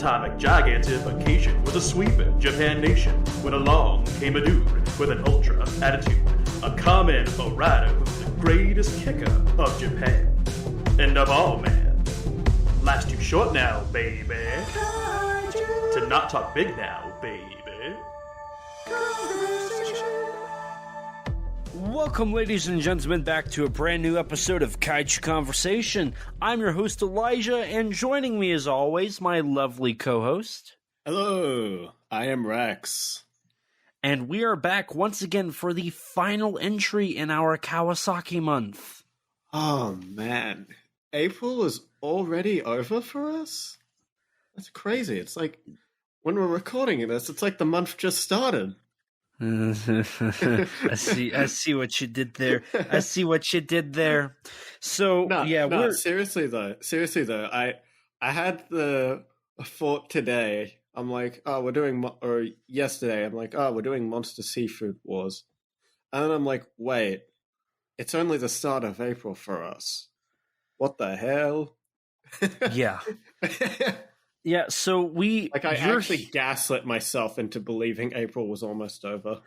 atomic gigantification was a sweeping Japan nation when along came a dude with an ultra attitude, a common rider who's the greatest kicker of Japan. And of all, man, life's too short now, baby, to not talk big now, baby. Welcome, ladies and gentlemen, back to a brand new episode of Kaiju Conversation. I'm your host, Elijah, and joining me, as always, my lovely co-host. Hello, I am Rex. And we are back once again for the final entry in our Kawasaki Month. Oh, man. April is already over for us? That's crazy. It's like, when we're recording this, it's like the month just started. I see what you did there. So seriously though, I had the thought today. I'm like, yesterday. I'm like, we're doing Monster Seafood Wars, and then I'm like, wait, it's only the start of April for us. What the hell? Yeah. Yeah, so I actually gaslit myself into believing April was almost over.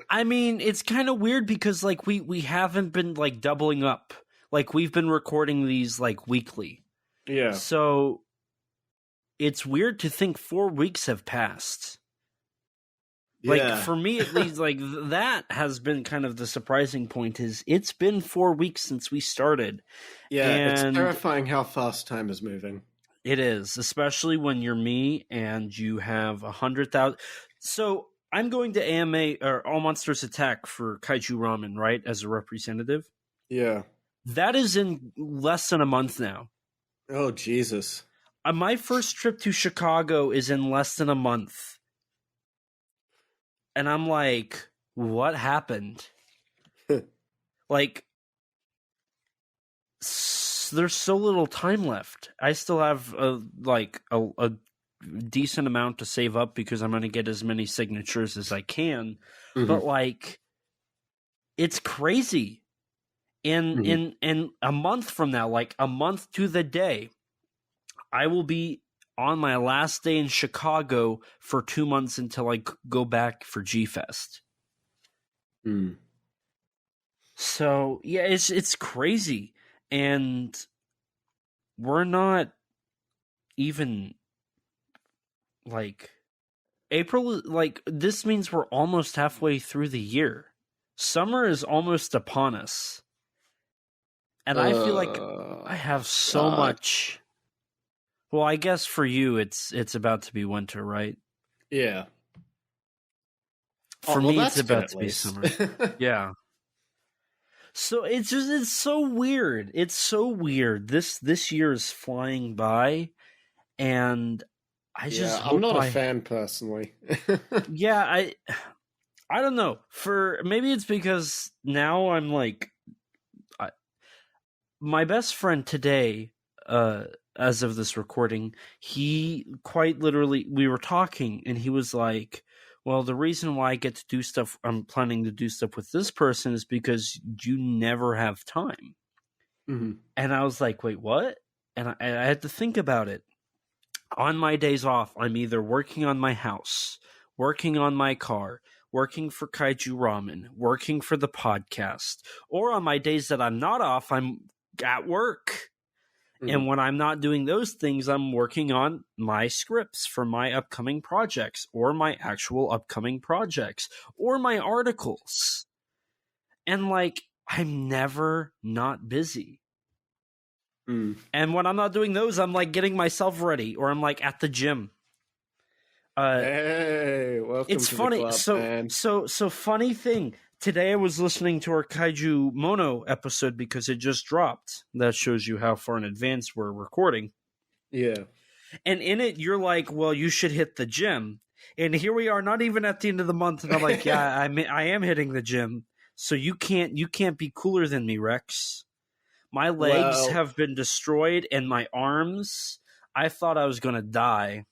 I mean, it's kind of weird because, like, we haven't been, like, doubling up. Like, we've been recording these, like, weekly. Yeah. So, it's weird to think 4 weeks have passed. Like, for me, at least, like, that has been kind of the surprising point is it's been 4 weeks since we started. Yeah, it's terrifying how fast time is moving. It is, especially when you're me and you have 100,000. So I'm going to AMA or All Monsters Attack for Kaiju Ramen, right? As a representative. Yeah. That is in less than a month now. Oh, Jesus. My first trip to Chicago is in less than a month. And I'm like, what happened? Like, there's so little time left. I still have a decent amount to save up because I'm going to get as many signatures as I can. Mm-hmm. But like, it's crazy. In a month from now, like a month to the day, I will be on my last day in Chicago for 2 months until I go back for G-Fest. Mm. So yeah, it's crazy. And we're not even, like, April, like, this means we're almost halfway through the year. Summer is almost upon us. And I feel like I have so much. Well, I guess for you, it's about to be winter, right? Yeah. For me, it's about to be summer. Yeah. So it's so weird. It's so weird. This year is flying by, and I'm not a fan personally. Yeah, I don't know. Maybe it's because now I'm like, my best friend today, as of this recording, he quite literally, we were talking, and he was like, well, the reason why I get to do stuff, I'm planning to do stuff with this person is because you never have time. Mm-hmm. And I was like, wait, what? And I had to think about it. On my days off, I'm either working on my house, working on my car, working for Kaiju Ramen, working for the podcast, or on my days that I'm not off, I'm at work. And when I'm not doing those things, I'm working on my scripts for my upcoming projects or my actual upcoming projects or my articles. And like, I'm never not busy. And when I'm not doing those, I'm like getting myself ready or I'm like at the gym. Hey, welcome it's to funny. The club, man. So funny thing. Today I was listening to our Kaiju Mono episode because it just dropped. That shows you how far in advance we're recording. Yeah. And in it, you're like, well, you should hit the gym. And here we are, not even at the end of the month. And I'm like, yeah, I am hitting the gym. So you can't be cooler than me, Rex. My legs have been destroyed and my arms, I thought I was going to die.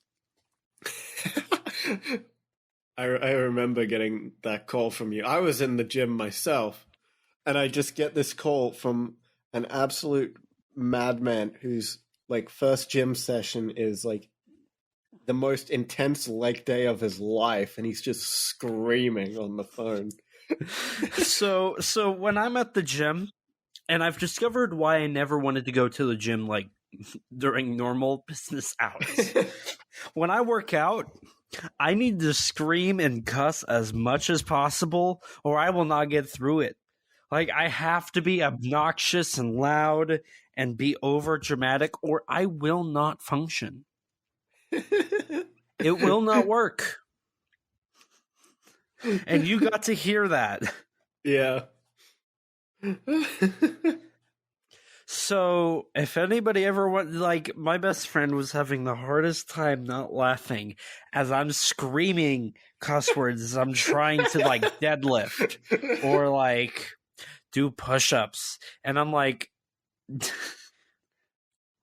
I remember getting that call from you. I was in the gym myself, and I just get this call from an absolute madman who's like first gym session is like the most intense leg day of his life, and he's just screaming on the phone. So when I'm at the gym, and I've discovered why I never wanted to go to the gym like during normal business hours. When I work out, I need to scream and cuss as much as possible, or I will not get through it. Like, I have to be obnoxious and loud and be over dramatic, or I will not function. It will not work. And you got to hear that. Yeah. So, if anybody ever went, like, my best friend was having the hardest time not laughing as I'm screaming cuss words as I'm trying to, like, deadlift or, like, do push-ups. And I'm like,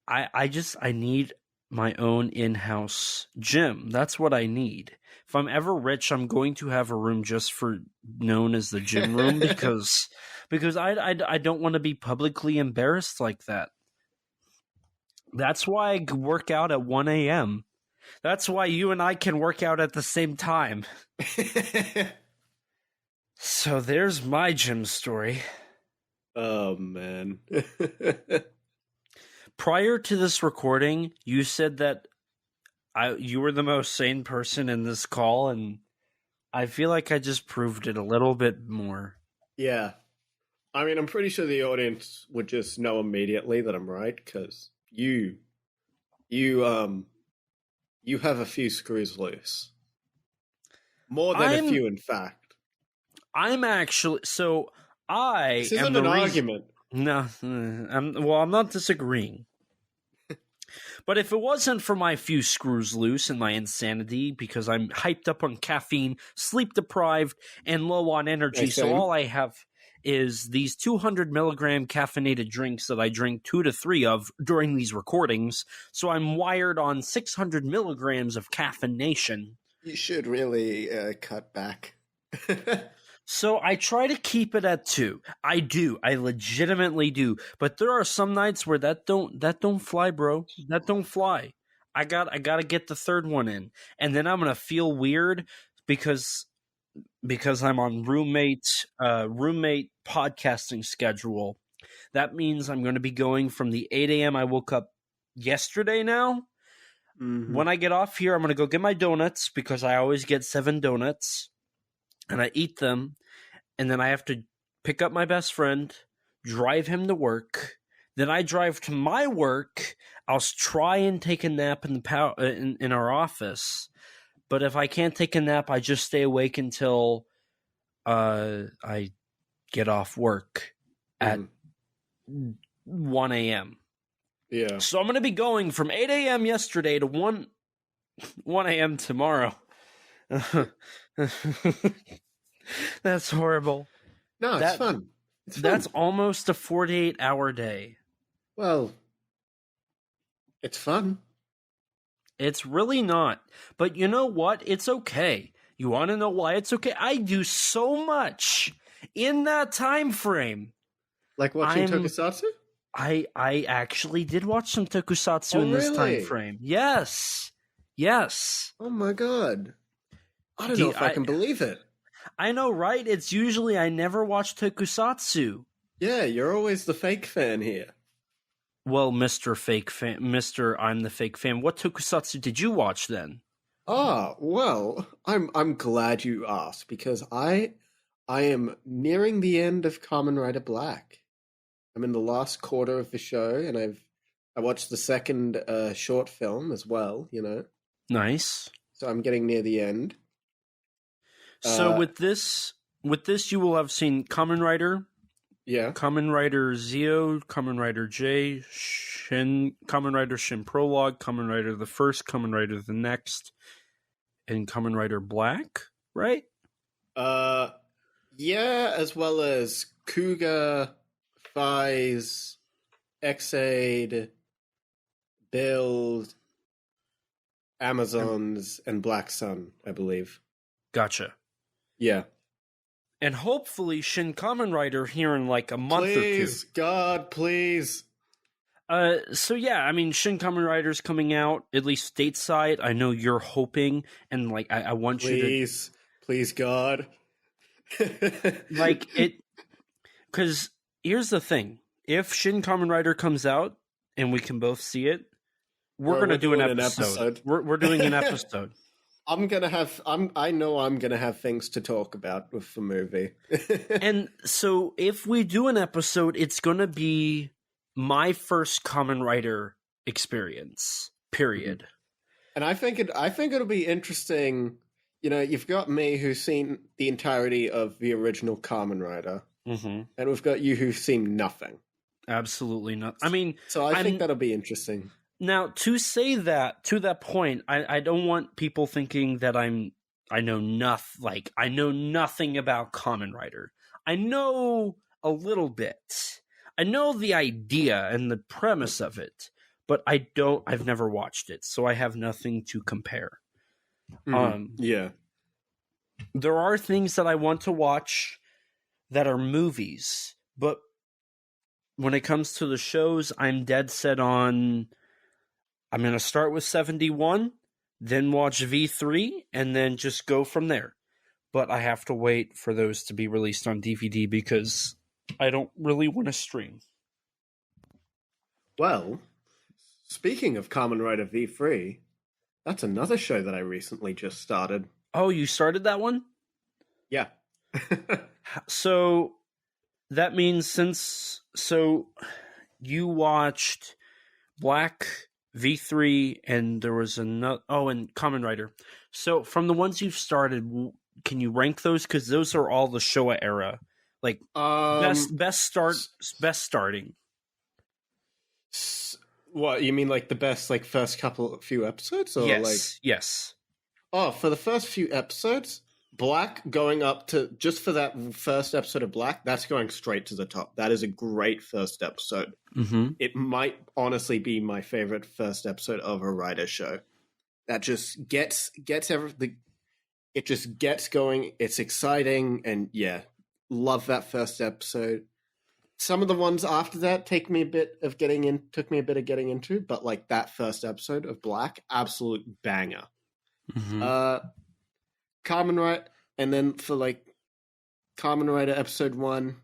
I need my own in-house gym. That's what I need. If I'm ever rich, I'm going to have a room just for known as the gym room because I don't want to be publicly embarrassed like that. That's why I work out at 1 a.m. That's why you and I can work out at the same time. So there's my gym story. Oh, man. Prior to this recording, you said that you were the most sane person in this call, and I feel like I just proved it a little bit more. Yeah. I mean, I'm pretty sure the audience would just know immediately that I'm right, because you have a few screws loose. More than a few, in fact. I'm actually... So, This isn't an argument. No, I'm not disagreeing. But if it wasn't for my few screws loose and my insanity, because I'm hyped up on caffeine, sleep deprived, and low on energy, so all I have is these 200 milligram caffeinated drinks that I drink 2 to 3 of during these recordings, so I'm wired on 600 milligrams of caffeination. You should really cut back. So I try to keep it at 2. I do. I legitimately do. But there are some nights where that don't fly, bro. That don't fly. I gotta get the third one in. And then I'm gonna feel weird because I'm on roommate podcasting schedule. That means I'm gonna be going from the 8 a.m. I woke up yesterday now. Mm-hmm. When I get off here, I'm gonna go get my donuts because I always get 7 donuts. And I eat them, and then I have to pick up my best friend, drive him to work. Then I drive to my work. I'll try and take a nap in our office, but if I can't take a nap, I just stay awake until I get off work at 1 a.m. Yeah. So I'm going to be going from 8 a.m. yesterday to 1 a.m. tomorrow. That's horrible. No, it's fun. It's fun. That's almost a 48-hour day. Well, it's fun. It's really not. But you know what? It's okay. You want to know why it's okay? I do so much in that time frame. Like watching Tokusatsu? I actually did watch some Tokusatsu in this time frame. Yes. Oh my god. I don't know if I can believe it. I know, right? It's usually I never watch Tokusatsu. Yeah, you're always the fake fan here. Well, Mr. Fake Fan, Mr. I'm the Fake Fan. What Tokusatsu did you watch then? Well, I'm glad you asked because I am nearing the end of Kamen Rider Black. I'm in the last quarter of the show, and I watched the second short film as well. You know, nice. So I'm getting near the end. So with this, you will have seen Kamen Rider, Kamen Rider Zeo, Kamen Rider J, Kamen Rider Shin Prologue, Kamen Rider the First, Kamen Rider the Next, and Kamen Rider Black, right? Yeah, as well as Kuga, Phase, X-Aid, Build, Amazons, and Black Sun, I believe. Gotcha. Yeah. And hopefully Shin Kamen Rider here in like a month or two. Please, God, please. So yeah, I mean, Shin Kamen Rider's coming out, at least stateside. I know you're hoping, and like, I want you to... Please, God. Like, because here's the thing. If Shin Kamen Rider comes out, and we can both see it, we're going to do an episode. We're doing an episode. I know I'm gonna have things to talk about with the movie. And so if we do an episode, it's going to be my first Kamen Rider experience, period. And I think it'll be interesting. You know, you've got me who's seen the entirety of the original Kamen Rider, and we've got you who've seen nothing. Absolutely not. I mean, so I think that'll be interesting. Now, to say that, to that point, I don't want people thinking that I know nothing about Kamen Rider. I know a little bit. I know the idea and the premise of it, but I've never watched it, so I have nothing to compare. Yeah. There are things that I want to watch that are movies, but when it comes to the shows, I'm dead set on... I'm going to start with 71, then watch V3, and then just go from there. But I have to wait for those to be released on DVD because I don't really want to stream. Well, speaking of Kamen Rider V3, that's another show that I recently just started. Oh, you started that one? Yeah. So that means so you watched Black... V3, and there was another... Oh, and Kamen Rider. So, from the ones you've started, can you rank those? Because those are all the Showa era. Like, best starting. What, you mean like the best, like, first few episodes? Or Yes. Oh, for the first few episodes, Black going up to... Just for that first episode of Black, that's going straight to the top. That is a great first episode. Mm-hmm. It might honestly be my favorite first episode of a Rider show. That just gets everything. It just gets going. It's exciting, and yeah, love that first episode. Some of the ones after that took me a bit of getting into, but like that first episode of Black, absolute banger. Mm-hmm. Kamen Rider, and then for like Kamen Rider episode 1,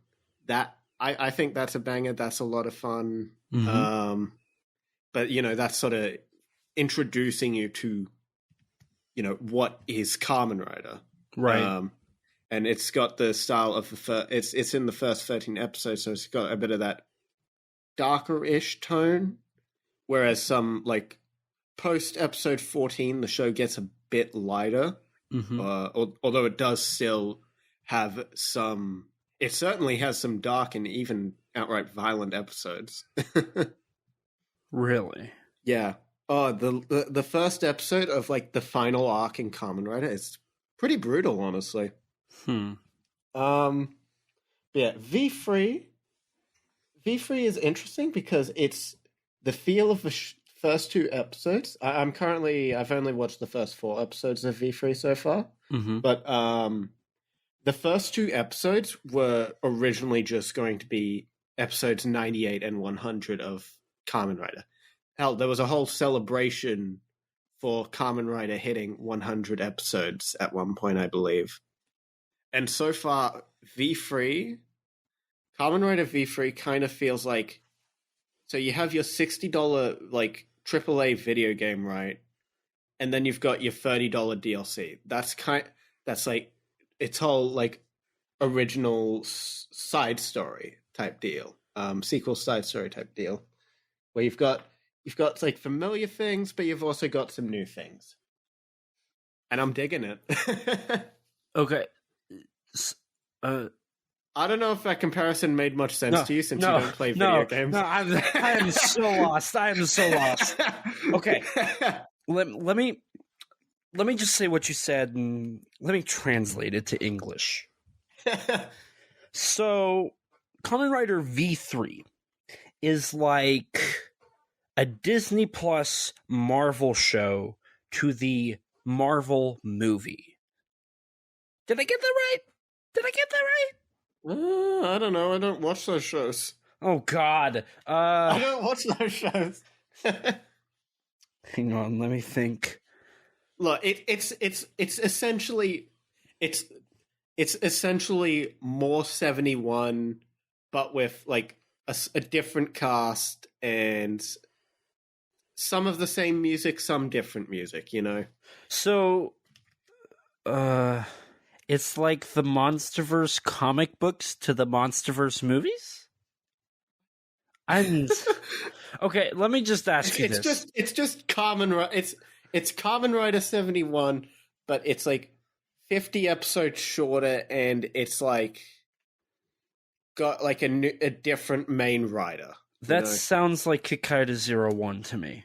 that I think that's a banger. That's a lot of fun. Mm-hmm. But you know, that's sort of introducing you to, you know, what is Kamen Rider, right? And it's got the style of it's in the first 13 episodes, so it's got a bit of that darker-ish tone. Whereas some like post episode 14, the show gets a bit lighter. Mm-hmm. Although it does still have some... It certainly has some dark and even outright violent episodes. Really? Yeah. Oh, the first episode of like the final arc in Kamen Rider is pretty brutal, honestly. Yeah, V3 is interesting because it's the feel of the first 2 episodes. I've only watched the first 4 episodes of V3 so far, but the first 2 episodes were originally just going to be episodes 98 and 100 of Kamen Rider. Hell, there was a whole celebration for Kamen Rider hitting 100 episodes at one point, I believe. And so far, Kamen Rider V3 kind of feels like... So you have your $60, like, AAA video game, right? And then you've got your $30 DLC. That's like its whole like original side story type deal, sequel side story type deal, where you've got like familiar things, but you've also got some new things, and I'm digging it. Okay. I don't know if that comparison made much sense to you since you don't play video games. No, I am so lost. I am so lost. Okay. Let me just say what you said and let me translate it to English. So, Kamen Rider V3 is like a Disney Plus Marvel show to the Marvel movie. Did I get that right? I don't know. I don't watch those shows. Oh God. I don't watch those shows. Hang on, let me think. Look, it's essentially more 71, but with like a different cast and some of the same music, some different music. You know. So, it's like the MonsterVerse comic books to the MonsterVerse movies? Okay, let me just ask you this. It's just it's Kamen Rider 71, but it's like 50 episodes shorter, and it's like got like a different main rider. That sounds like Kikaida 01 to me.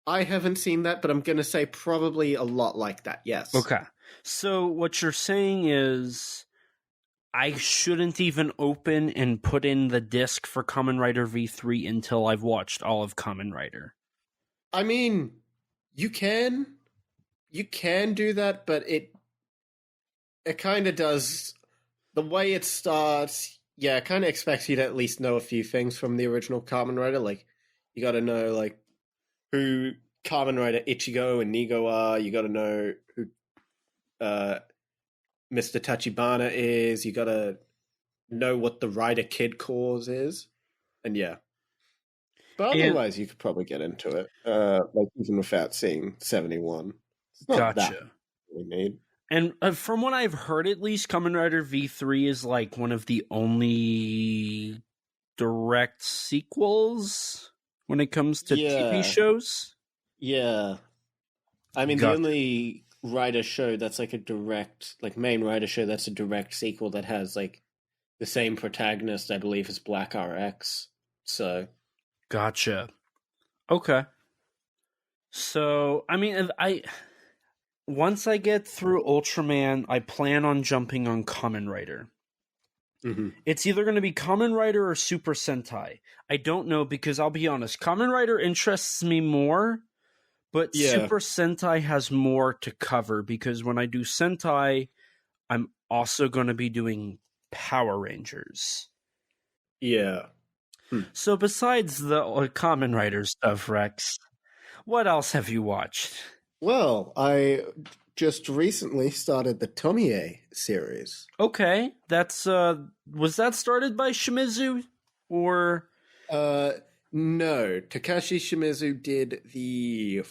I haven't seen that, but I'm going to say probably a lot like that, yes. Okay. So what you're saying is I shouldn't even open and put in the disc for Kamen Rider V3 until I've watched all of Kamen Rider. I mean, you can do that, but it kind of does the way it starts. Yeah, it kind of expects you to at least know a few things from the original Kamen Rider. Like, you got to know like who Kamen Rider Ichigo and Nigo are. You got to know who Mr. Tachibana is. You got to know what the Rider Kid cause is, and yeah. But otherwise, you could probably get into it, like even without seeing 71. It's not that we need. And from what I've heard, at least, Kamen Rider V3 is like one of the only direct sequels when it comes to TV shows. Yeah. I mean, the only Rider show that's like a direct, like main Rider show that's a direct sequel that has like the same protagonist, I believe, as Black RX. So. Gotcha. Okay. So, I mean, once I get through Ultraman, I plan on jumping on Kamen Rider. Mm-hmm. It's either going to be Kamen Rider or Super Sentai. I don't know, because I'll be honest, Kamen Rider interests me more, but Super Sentai has more to cover, because when I do Sentai, I'm also going to be doing Power Rangers. Yeah. So besides the Kamen Rider stuff, Rex, what else have you watched? Well, I just recently started the Tomie series. Okay, that's was that started by Shimizu or? No, Takashi Shimizu did the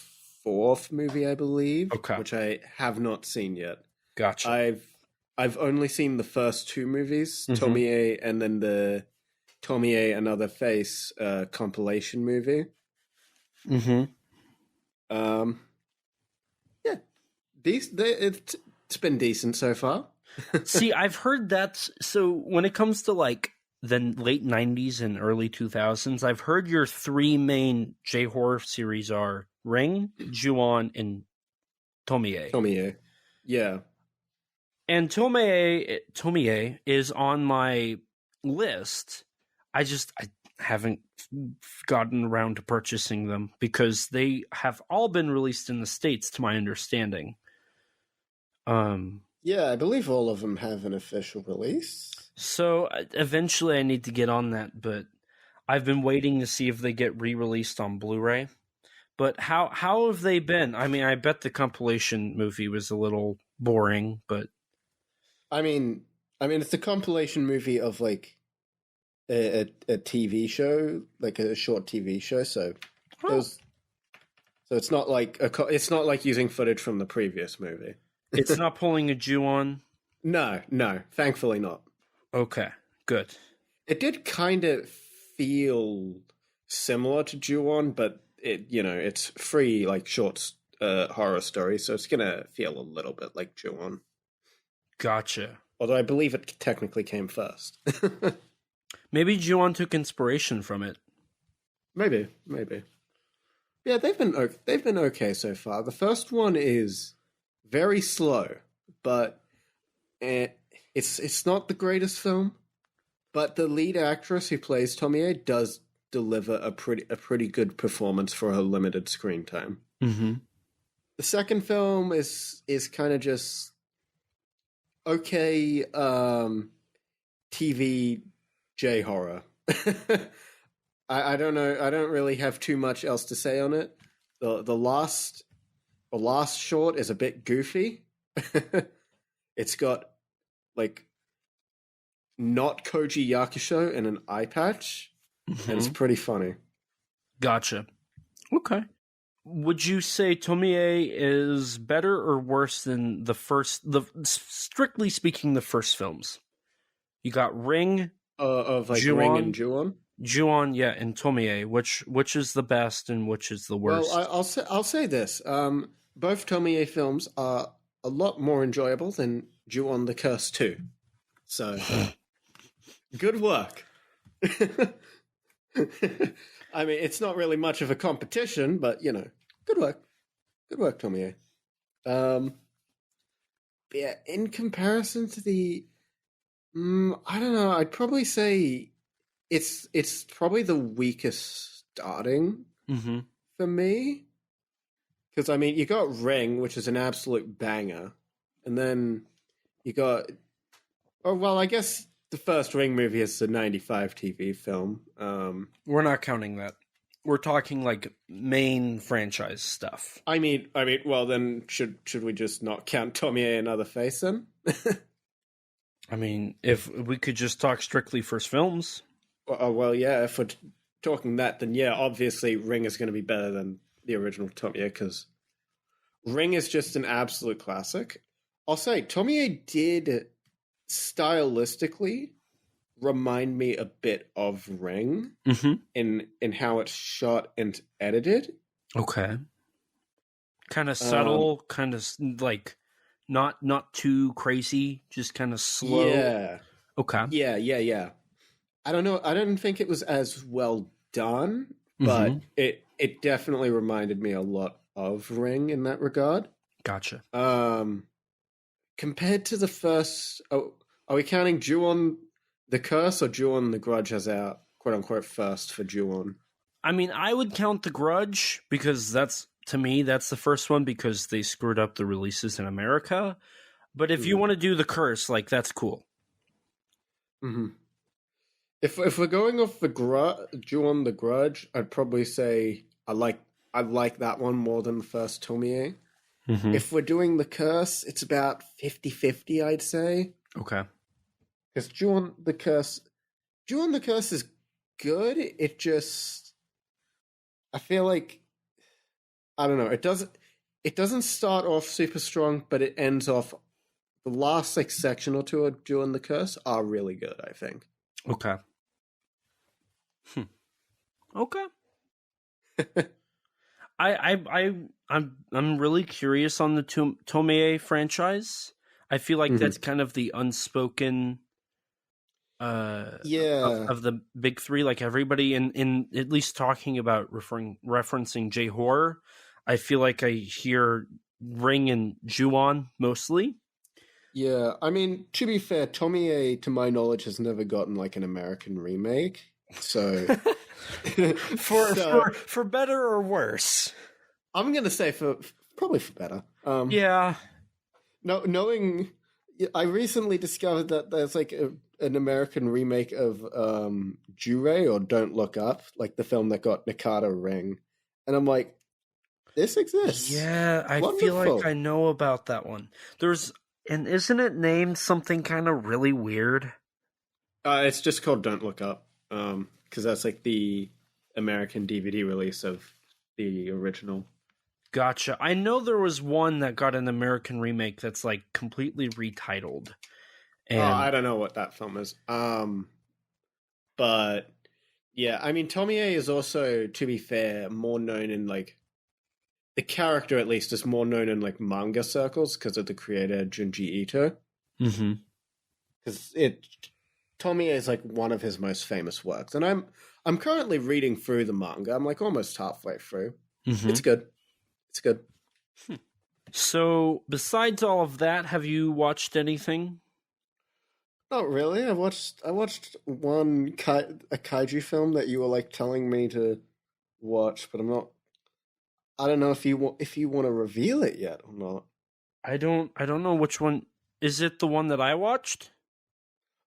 4th movie, I believe, which I have not seen yet. Gotcha. I've only seen the first 2 movies, Tomie and then the Tomie Another Face compilation movie. Mm-hmm. Yeah, it's been decent so far. See, I've heard that. So when it comes to like the late 90s and early 2000s, I've heard your 3 main J-horror series are Ring, Ju-on, and Tomie. Tomie, yeah. And Tomie is on my list. I haven't gotten around to purchasing them because they have all been released in the States, to my understanding. Yeah, I believe all of them have an official release. So eventually I need to get on that, but I've been waiting to see if they get re-released on Blu-ray. But how have they been? I mean, I bet the compilation movie was a little boring, but I mean, it's a compilation movie of like a TV show, like a short TV show. So, it's not like it's not like using footage from the previous movie. It's not pulling a Ju-on? No, thankfully not. Okay, good. It did kind of feel similar to Ju-on, but it's free, like short horror story, so it's gonna feel a little bit like Ju-on. Gotcha. Although I believe it technically came first. Maybe Ju-on took inspiration from it. Maybe. Yeah, they've been okay so far. The first one is very slow, but it's not the greatest film. But the lead actress who plays Tomie does deliver a pretty good performance for her limited screen time. Mm-hmm. The second film is kind of just okay TV J-horror. I don't know. I don't really have too much else to say on it. The last short is a bit goofy. It's got like not Koji Yakusho and an eye patch, and it's pretty funny. Gotcha. Okay. Would you say Tomie is better or worse than strictly speaking, the first films? You got Ring, of like Ju-on, Ring and Ju-on. Ju-on, yeah, and Tomie. Which is the best and which is the worst? Well, I'll say this. Both Tomie films are a lot more enjoyable than Ju-on the Curse 2. So, good work. I mean, it's not really much of a competition, but, you know, good work. Good work, Tomie. Yeah, in comparison to the... I don't know, I'd probably say it's probably the weakest starting for me. Because, I mean, you got Ring, which is an absolute banger. And then you got... Oh, well, I guess... The first Ring movie is the 95 TV film. We're not counting that. We're talking like main franchise stuff. I mean, well then should we just not count Tomie Another Face then? I mean, if we could just talk strictly first films. Well, yeah, if we're talking that, then yeah, obviously Ring is going to be better than the original Tomie because Ring is just an absolute classic. I'll say Tomie did stylistically remind me a bit of Ring in how it's shot and edited. Okay. Kind of subtle, kind of like not too crazy, just kind of slow. Yeah. Okay. Yeah. I don't know. I don't think it was as well done, but it definitely reminded me a lot of Ring in that regard. Gotcha. Compared to the first... are we counting Ju-on the Curse or Ju-on the Grudge as our quote-unquote first for Ju-on? I mean, I would count the Grudge because that's the first one because they screwed up the releases in America. But if you want to do the Curse, like, that's cool. Mm-hmm. If we're going off the Ju-on the Grudge, I'd probably say I like that one more than the first Tomie. If we're doing the Curse, it's about 50-50, I'd say. Okay. Because Ju-on the Curse is good. It just, I feel like, I don't know. It doesn't start off super strong, but it ends off. The last like section or two of Ju-on the Curse are really good, I think. Okay. Okay. I'm really curious on the Tomie franchise. I feel like that's kind of the unspoken of the big three. Like everybody in at least talking about referencing J-horror, I feel like I hear Ring and Ju-on mostly. Yeah, I mean, to be fair, Tomie, to my knowledge, has never gotten like an American remake. So for better or worse. I'm gonna say probably for better. Yeah. No, knowing, I recently discovered that there's like an American remake of Jure or Don't Look Up, like the film that got Nakata Ring, and I'm like, this exists. Yeah, I feel like I know about that one. And isn't it named something kind of really weird? It's just called Don't Look Up, because that's like the American DVD release of the original. Gotcha. I know there was one that got an American remake that's like completely retitled. And I don't know what that film is. But yeah, I mean, Tomie is also, to be fair, more known in like the character at least is more known in like manga circles because of the creator Junji Ito. Because Tomie is like one of his most famous works, and I'm currently reading through the manga. I'm like almost halfway through. It's good. It's good. So, besides all of that, have you watched anything? Not really. I watched one a kaiju film that you were like telling me to watch, but I don't know if you want to reveal it yet or not. I don't know which one. Is it the one that I watched?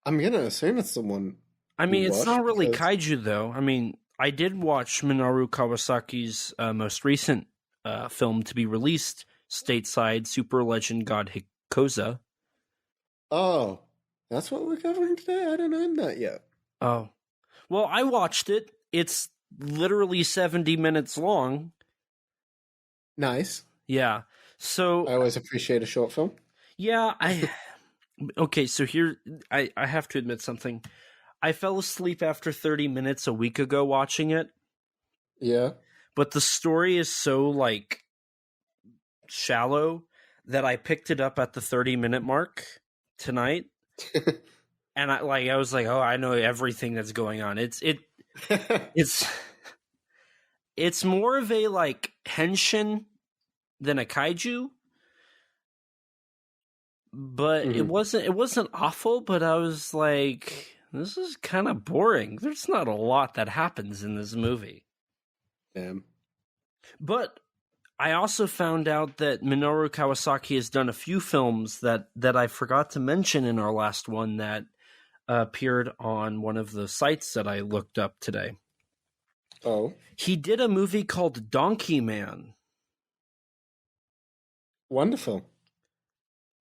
I'm gonna assume it's the one I mean, it's not really Because kaiju, though. I mean, I did watch Minoru Kawasaki's most recent film to be released stateside, Super Legend God Hikoza. oh, that's what we're covering today. I don't know that yet. Oh. Well, I watched it. It's literally 70 minutes long. Nice. Yeah. So, I always appreciate a short film. yeah, okay, so here, I have to admit something. I fell asleep after 30 minutes a week ago watching it, Yeah. but the story is so, like, shallow that I picked it up at the 30-minute mark tonight. And I was like, oh, I know everything that's going on. It's more of a like henshin than a kaiju, but it wasn't awful. But I was like, this is kind of boring. There's not a lot that happens in this movie. Damn. But I also found out that Minoru Kawasaki has done a few films that I forgot to mention in our last one that appeared on one of the sites that I looked up today. Oh. He did a movie called Donkey Man. Wonderful.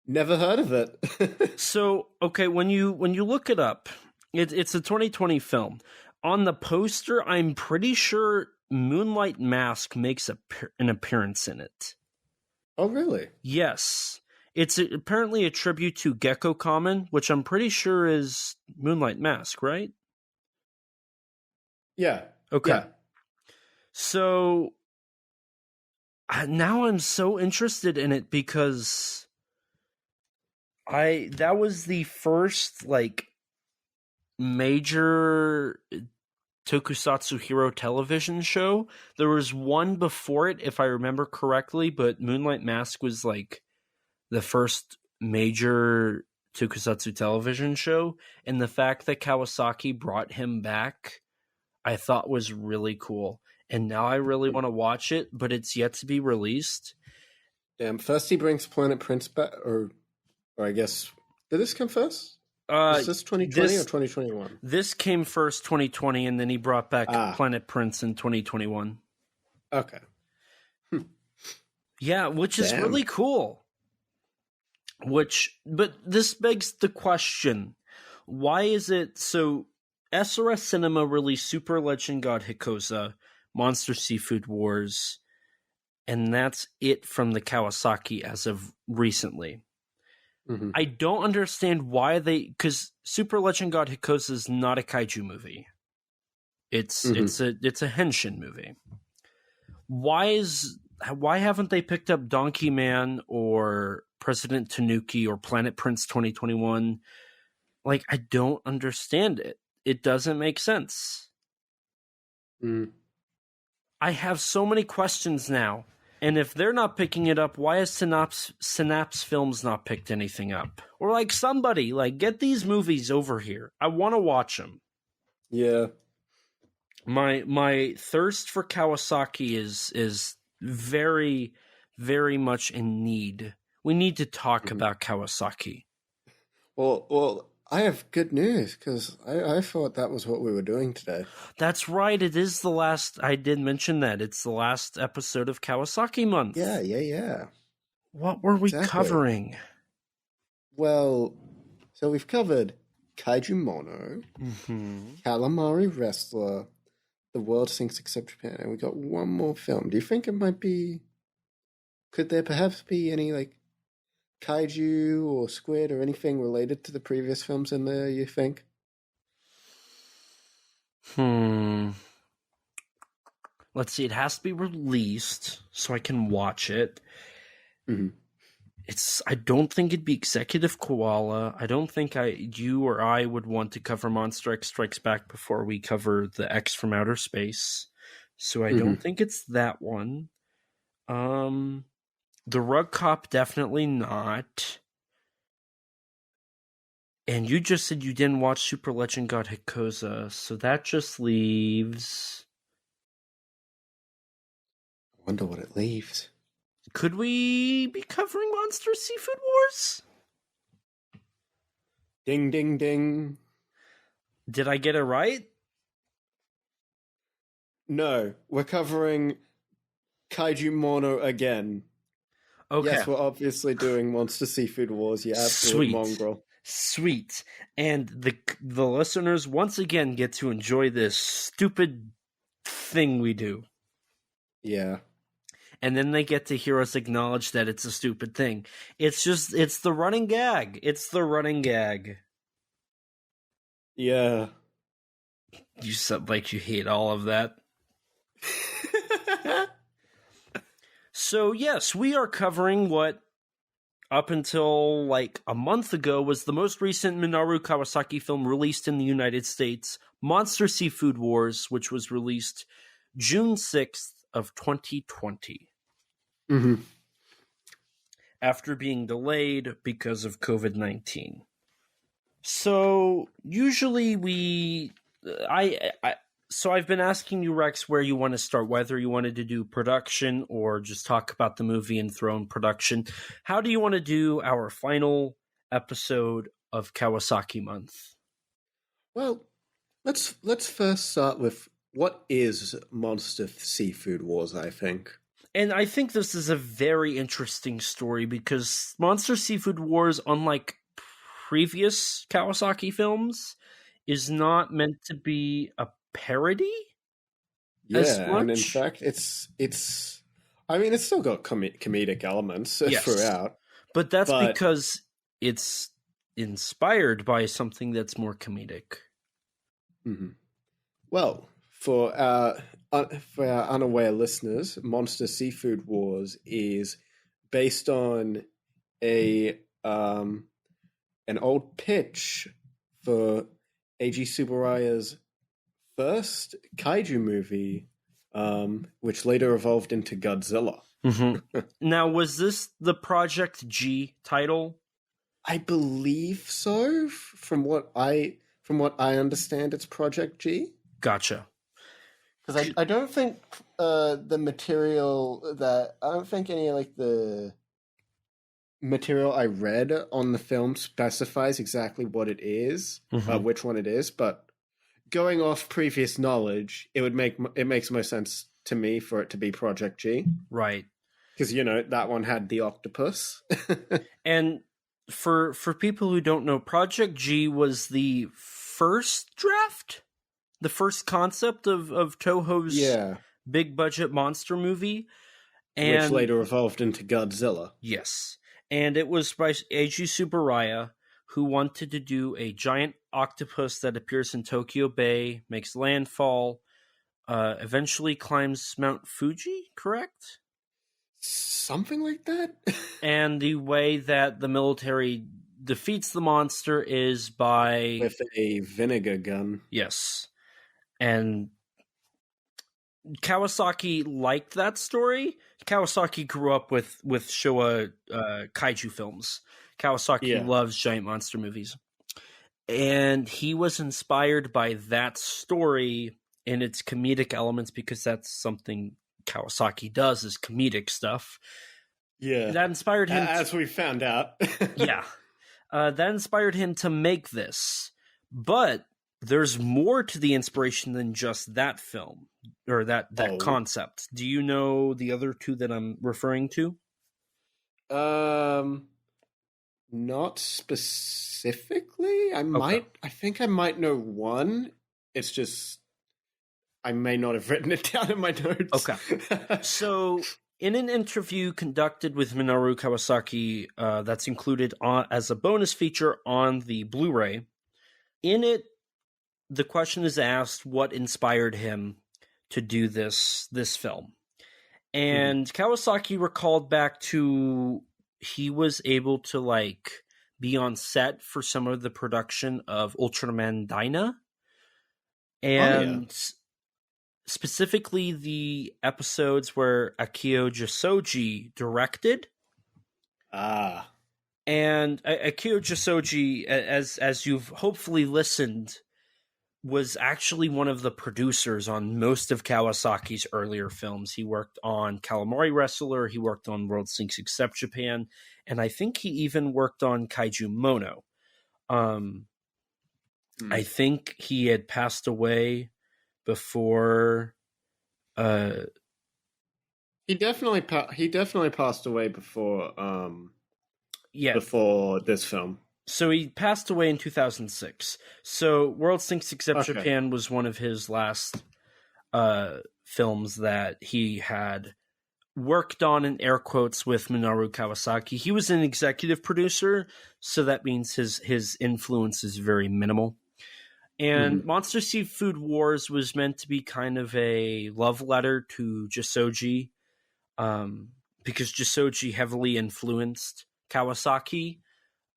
Never heard of it. So, okay, when you look it up, it's a 2020 film. On the poster, I'm pretty sure Moonlight Mask makes an appearance in it. Oh, really? Yes. It's apparently a tribute to Gecko Common, which I'm pretty sure is Moonlight Mask, right? Yeah. Okay. Yeah. So now I'm so interested in it because that was the first like major Tokusatsu hero television show. There was one before it, if I remember correctly, but Moonlight Mask was like the first major Tokusatsu television show, and the fact that Kawasaki brought him back, I thought was really cool. And now I really want to watch it, but it's yet to be released. Damn. First he brings Planet Prince back, or I guess, did this come first? Is this 2020 or 2021? This came first 2020, and then he brought back Planet Prince in 2021. Okay. Yeah, which is really cool. But this begs the question, why is it so SRS Cinema released Super Legend God Hikoza, Monster Seafood Wars, and that's it from the Kawasaki as of recently. Mm-hmm. I don't understand why because Super Legend God Hikoza is not a kaiju movie. It's a henshin movie. Why haven't they picked up Donkey Man or President Tanuki or Planet Prince 2021? Like, I don't understand it. It doesn't make sense. I have so many questions now. And if they're not picking it up, why has Synapse Films not picked anything up? Or like somebody, like, get these movies over here. I want to watch them. Yeah. My thirst for Kawasaki is very, very much in need. We need to talk about Kawasaki. Well, I have good news because I thought that was what we were doing today. That's right. It is the last. I did mention that. It's the last episode of Kawasaki Month. Yeah. What were we covering? Well, so we've covered Kaiju Mono, Calamari Wrestler, The World Sinks Except Japan, and we got one more film. Do you think it might be... Could there perhaps be any, like, kaiju or squid or anything related to the previous films in there, you think? Let's see. It has to be released so I can watch it. I don't think it'd be Executive Koala. I don't think you or I would want to cover Monster X Strikes Back before we cover the X from Outer Space. So I don't think it's that one. The Rug Cop, definitely not. And you just said you didn't watch Super Legend God Hikoza, so that just leaves... I wonder what it leaves. Could we be covering Monster Seafood Wars? Ding, ding, ding. Did I get it right? No, we're covering Kaiju Mono again. Okay. Yes, we're obviously doing Monster Seafood Wars. Yeah, absolute Sweet. mongrel. Sweet. And the listeners once again get to enjoy this stupid thing we do. Yeah. And then they get to hear us acknowledge that it's a stupid thing. It's the running gag. It's the running gag. Yeah. You said like you hate all of that. So yes, we are covering what up until like a month ago was the most recent Minoru Kawasaki film released in the United States, Monster Seafood Wars, which was released June 6th of 2020. Mm-hmm. After being delayed because of COVID-19. So usually so I've been asking you, Rex, where you want to start, whether you wanted to do production or just talk about the movie and throw in production. How do you want to do our final episode of Kawasaki Month? Well, let's first start with what is Monster Seafood Wars, I think. And I think this is a very interesting story because Monster Seafood Wars, unlike previous Kawasaki films, is not meant to be a parody. Yeah, and in fact, it's. I mean, it's still got comedic elements throughout, but that's because it's inspired by something that's more comedic. Mm-hmm. Well, for our unaware listeners, Monster Seafood Wars is based on an old pitch for Eiji Tsuburaya's first kaiju movie, which later evolved into Godzilla. Mm-hmm. Now, was this the Project G title? I believe so. From what I understand, it's Project G. Gotcha. Because I don't think the material that I don't think any like the material I read on the film specifies exactly what it is, which one it is, but going off previous knowledge, it makes most sense to me for it to be Project G. Right. Because, that one had the octopus. And for people who don't know, Project G was the first draft? The first concept of Toho's big budget monster movie. And, which later evolved into Godzilla. Yes. And it was by Eiji Tsuburaya, who wanted to do a giant octopus that appears in Tokyo Bay, makes landfall, eventually climbs Mount Fuji, correct? Something like that? And the way that the military defeats the monster is by... with a vinegar gun. Yes. And Kawasaki liked that story. Kawasaki grew up with Showa kaiju films. Kawasaki loves giant monster movies. And he was inspired by that story and its comedic elements because that's something Kawasaki does, is comedic stuff. Yeah. That inspired him. As we found out. Yeah. That inspired him to make this. But there's more to the inspiration than just that film or that concept. Do you know the other two that I'm referring to? Not specifically. I think I might know one. It's just I may not have written it down in my notes. Okay. So in an interview conducted with Minoru Kawasaki, that's included as a bonus feature on the Blu-ray, in it, the question is asked what inspired him to do this film. And Kawasaki recalled back to he was able to be on set for some of the production of Ultraman Dyna. And specifically the episodes where Akio Josoji directed. And Akio Josoji, as you've hopefully listened, was actually one of the producers on most of Kawasaki's earlier films. He worked on Calamari Wrestler, he worked on World Sinks Except Japan, and I think he even worked on Kaiju Mono. I think he had passed away before. He definitely passed away before. Yeah, before this film. So he passed away in 2006. So World Sinks Except Okay. Japan was one of his last films that he had worked on, in air quotes, with Minoru Kawasaki. He was an executive producer, so that means his influence is very minimal. And Monster Seafood Wars was meant to be kind of a love letter to Jisoji, because Jisoji heavily influenced Kawasaki.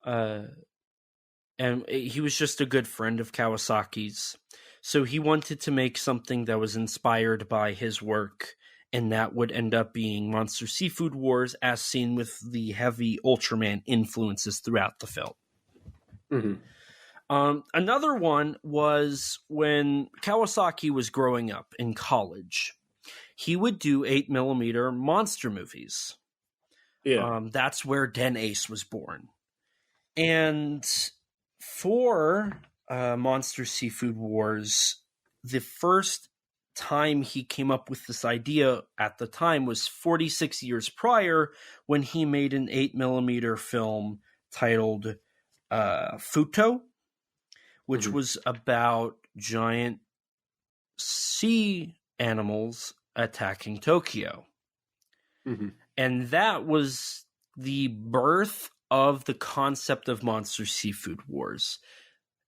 And he was just a good friend of Kawasaki's. So he wanted to make something that was inspired by his work, and that would end up being Monster Seafood Wars, as seen with the heavy Ultraman influences throughout the film. Another one was when Kawasaki was growing up in college. He would do 8mm monster movies. Yeah. That's where Den Ace was born. And for Monster Seafood Wars, the first time he came up with this idea at the time was 46 years prior, when he made an 8mm film titled Futo, which was about giant sea animals attacking Tokyo. And that was the birth of the concept of Monster Seafood Wars.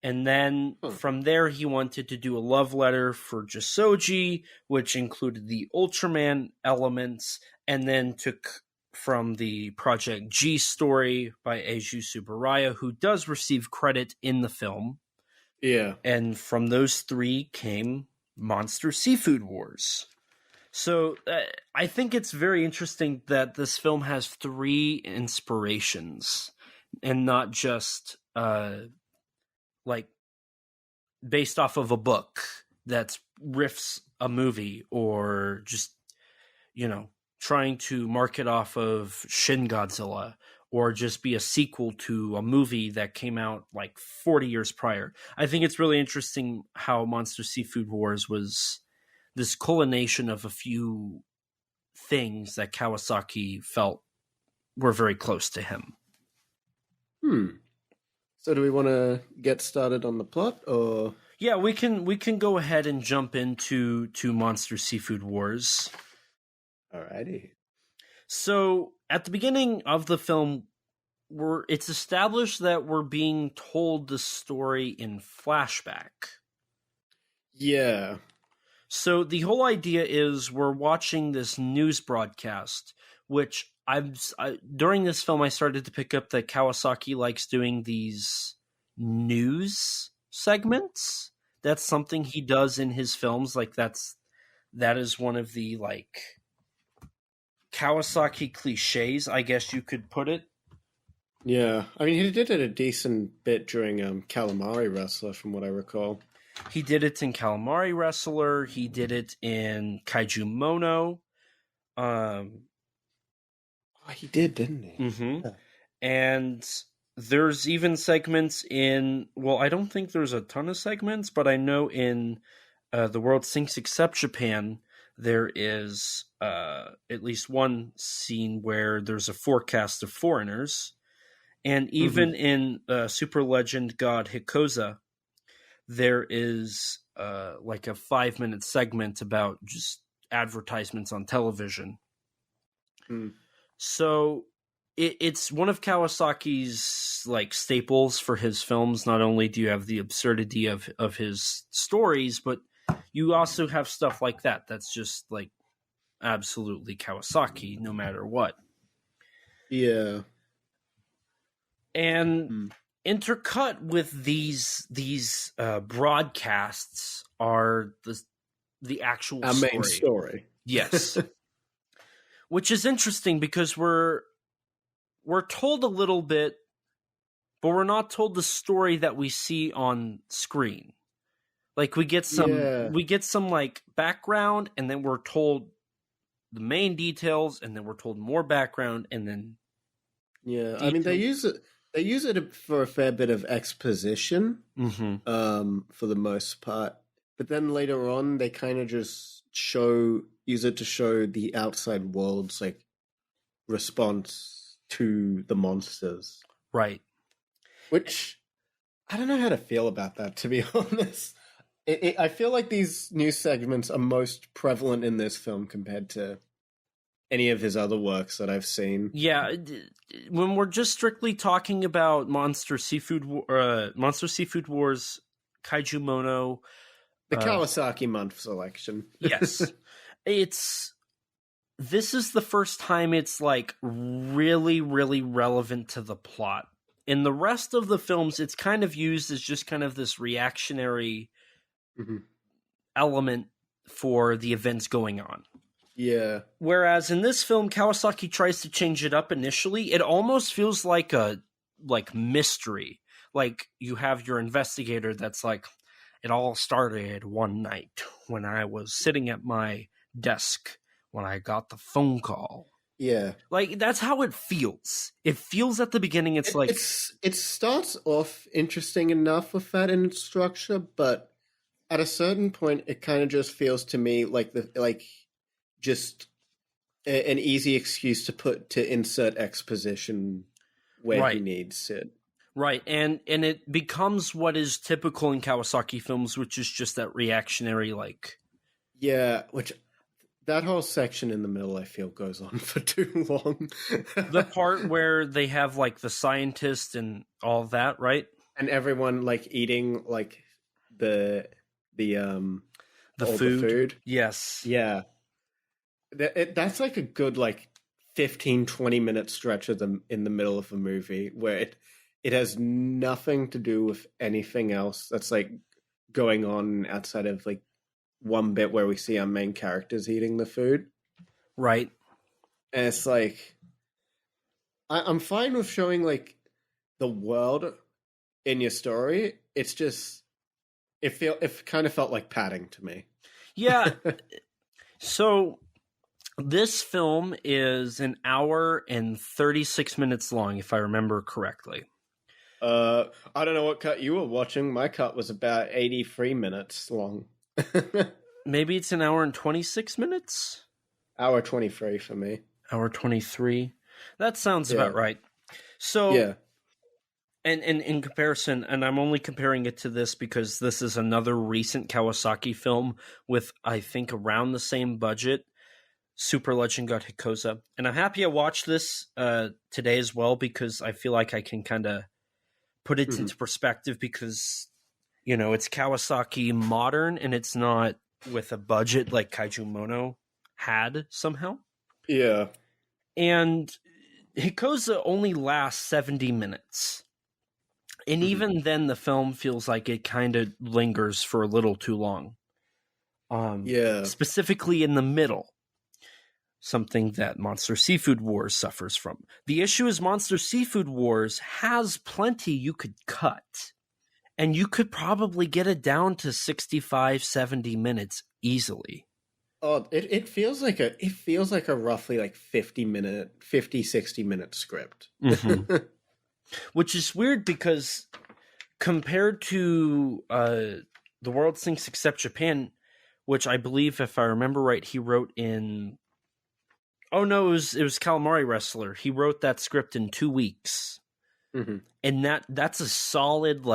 And then from there, he wanted to do a love letter for Jisoji, which included the Ultraman elements, and then took from the Project G story by Eiju Tsuburaya, who does receive credit in the film. Yeah. And from those three came Monster Seafood Wars. So I think it's very interesting that this film has three inspirations, and not just like based off of a book that riffs a movie, or just, you know, trying to market off of Shin Godzilla, or just be a sequel to a movie that came out like 40 years prior. I think it's really interesting how Monster Seafood Wars was this culmination of a few things that Kawasaki felt were very close to him. So do we want to get started on the plot, or? Yeah, we can go ahead and jump into Monster Seafood Wars. Alrighty. So at the beginning of the film, it's established that we're being told the story in flashback. Yeah. So the whole idea is we're watching this news broadcast, which during this film I started to pick up that Kawasaki likes doing these news segments. That's something he does in his films. Like that is one of the like Kawasaki cliches, I guess you could put it. Yeah. I mean, he did it a decent bit during Calamari Wrestler, from what I recall. He did it in Calamari Wrestler. He did it in Kaiju Mono. He did, didn't he? Yeah. And there's even segments in... Well, I don't think there's a ton of segments, but I know in The World Sinks Except Japan, there is at least one scene where there's a forecast of foreigners. And even in Super Legend God Hikoza, there is like a 5-minute segment about just advertisements on television. So it's one of Kawasaki's like staples for his films. Not only do you have the absurdity of his stories, but you also have stuff like that. That's just like absolutely Kawasaki, no matter what. Yeah. And intercut with these broadcasts are the actual our main story. Yes. Which is interesting because we're told a little bit, but we're not told the story that we see on screen. Like we get some like background, and then we're told the main details, and then we're told more background, and then I mean, they use it. They use it for a fair bit of exposition, Mm-hmm. for the most part. But then later on, they kind of just use it to show the outside world's like response to the monsters. Right. Which I don't know how to feel about that, to be honest. I feel like these news segments are most prevalent in this film compared to any of his other works that I've seen. Yeah, when we're just strictly talking about Monster Seafood Wars, Kaiju Mono, The Kawasaki Month selection. yes, this is the first time it's like really, really relevant to the plot. In the rest of the films, it's kind of used as just kind of this reactionary element for the events going on. Yeah. Whereas in this film, Kawasaki tries to change it up initially. It almost feels like a mystery. Like you have your investigator that's like, it all started one night when I was sitting at my desk when I got the phone call. Yeah. Like that's how it feels. It feels at the beginning it starts off interesting enough with that in its structure, but at a certain point it kind of just feels to me like just an easy excuse to insert exposition where he needs it. Right, and it becomes what is typical in Kawasaki films, which is just that reactionary, like... Yeah, which... That whole section in the middle, I feel, goes on for too long. The part where they have, like, the scientist and all that, right? And everyone, like, eating, like, the food. Yes. Yeah. That's like a good 15-20 minute stretch of them in the middle of a movie where it has nothing to do with anything else that's like going on outside of like one bit where we see our main characters eating the food. Right. And it's like I'm fine with showing like the world in your story. It's just it kind of felt like padding to me. Yeah. So this film is an hour and 36 minutes long, if I remember correctly. I don't know what cut you were watching. My cut was about 83 minutes long. Maybe it's an hour and 26 minutes? Hour 23 for me. Hour 23? That sounds about right. So, yeah. And in comparison, and I'm only comparing it to this because this is another recent Kawasaki film with, I think, around the same budget, Super Legend God Hikoza. And I'm happy I watched this today as well because I feel like I can kind of put it into perspective because, you know, it's Kawasaki modern and it's not with a budget like Kaiju Mono had somehow. Yeah. And Hikoza only lasts 70 minutes. And even then the film feels like it kind of lingers for a little too long. Specifically in the middle. Something that Monster Seafood Wars suffers from. The issue is Monster Seafood Wars has plenty you could cut. And you could probably get it down to 65, 70 minutes easily. Oh, it feels like a roughly like 50, 60 minute script. Mm-hmm. Which is weird because compared to The World Sinks Except Japan, which I believe, if I remember right, he wrote in... Oh no, it was Calamari Wrestler. He wrote that script in 2 weeks. Mm-hmm. And that's a solid,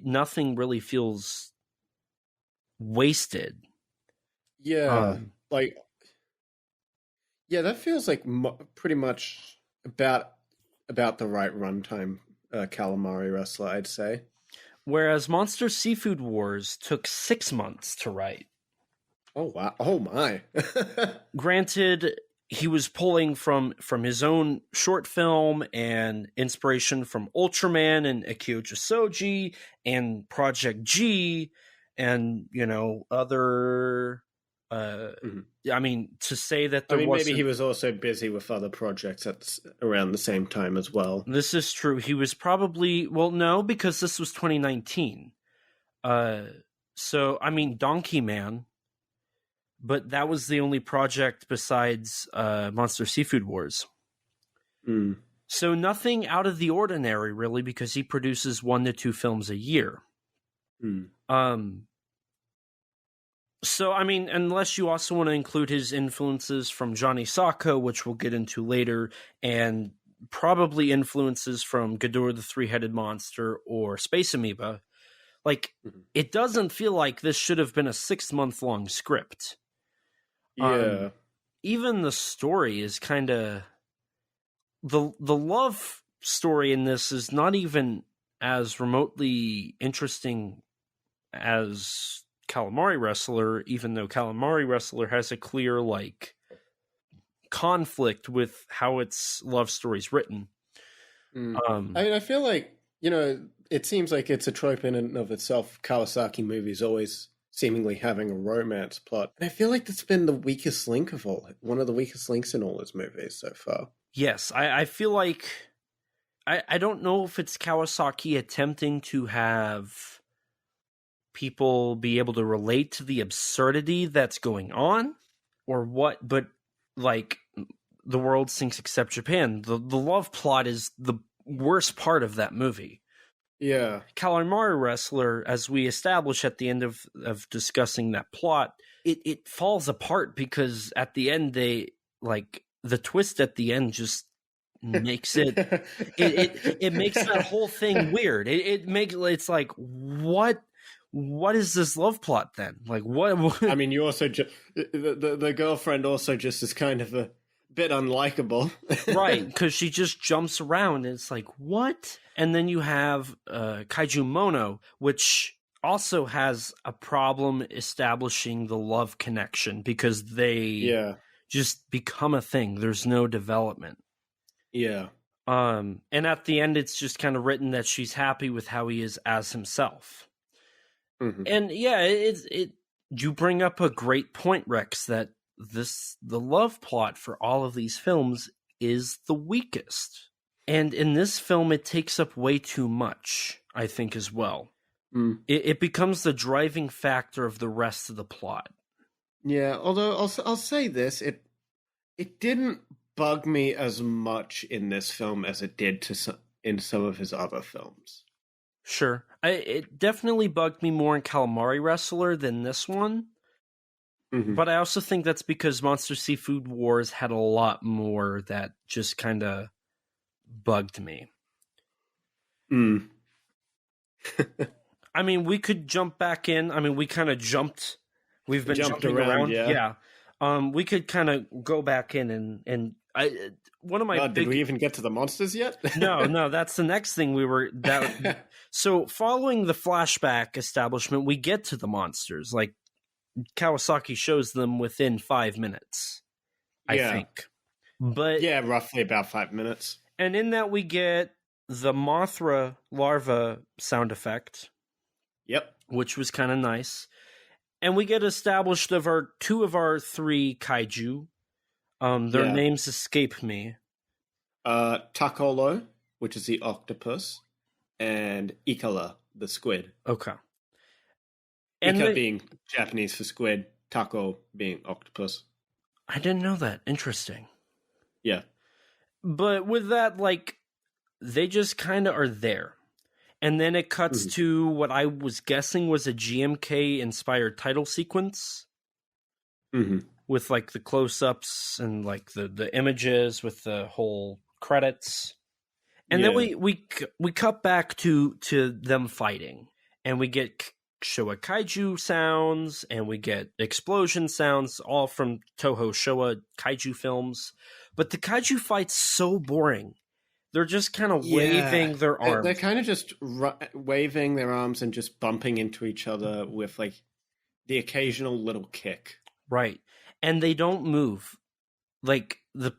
nothing really feels wasted. Yeah. That feels like pretty much about the right runtime Calamari Wrestler, I'd say. Whereas Monster Seafood Wars took 6 months to write. Oh, wow. Oh, my. Granted, he was pulling from his own short film and inspiration from Ultraman and Akioja Soji and Project G and, other... I mean, to say that there wasn't... maybe he was also busy with other projects around the same time as well. This is true. He was probably... Well, no, because this was 2019. So, I mean, Donkey Man... But that was the only project besides Monster Seafood Wars. Mm. So nothing out of the ordinary, really, because he produces 1 to 2 films a year. So, I mean, unless you also want to include his influences from Johnny Sacco, which we'll get into later, and probably influences from Ghidorah the Three-Headed Monster or Space Amoeba, like, it doesn't feel like this should have been a 6-month-long script. Yeah. Even the story is kind of... The love story in this is not even as remotely interesting as Calamari Wrestler, even though Calamari Wrestler has a clear, like, conflict with how its love story's written. I mean, I feel like, you know, it seems like it's a trope in and of itself. Kawasaki movies always seemingly having a romance plot. And I feel like that's been the weakest link of all. One of the weakest links in all his movies so far. Yes, I feel like... I don't know if it's Kawasaki attempting to have people be able to relate to the absurdity that's going on or what, but, like, the world sinks except Japan. The love plot is the worst part of that movie. Yeah. Calamari Wrestler, as we establish at the end of discussing that plot, it falls apart because at the end they, like, the twist at the end just makes it makes that whole thing weird. It's like, what is this love plot then? Like, what? I mean, you also the girlfriend also just is kind of a bit unlikable. Right, because she just jumps around and it's like, what? And then you have Kaiju Mono, which also has a problem establishing the love connection because they just become a thing. There's no development. Yeah. And at the end, it's just kind of written that she's happy with how he is as himself. Mm-hmm. And yeah, you bring up a great point, Rex, that the love plot for all of these films is the weakest. And in this film, it takes up way too much, I think, as well. It becomes the driving factor of the rest of the plot. Yeah, although I'll say this, it didn't bug me as much in this film as it did in some of his other films. Sure. It definitely bugged me more in Calamari Wrestler than this one. Mm-hmm. But I also think that's because Monster Seafood Wars had a lot more that just kind of bugged me. I mean, we could jump back in. I mean, we kind of jumped. We've been jumping around. Yeah. We could kind of go back in and one of my did we even get to the monsters yet? No, that's the next thing we were So following the flashback establishment, we get to the monsters. Like, Kawasaki shows them within 5 minutes, I think. But yeah, roughly about 5 minutes. And in that we get the Mothra larva sound effect. Yep. Which was kind of nice. And we get established of two of our 3 kaiju. Their names escape me. Takolo, which is the octopus, and Ikala, the squid. Okay. And Ika being Japanese for squid, Tako being octopus. I didn't know that. Interesting. Yeah. But with that, like, they just kind of are there. And then it cuts to what I was guessing was a GMK-inspired title sequence. With, like, the close-ups and, like, the images with the whole credits. And then we cut back to them fighting. And we get Showa Kaiju sounds, and we get explosion sounds, all from Toho Showa Kaiju films. But the Kaiju fight's so boring. They're just kind of waving their arms. They're kind of just waving their arms and just bumping into each other with, like, the occasional little kick. Right. And they don't move. Like, the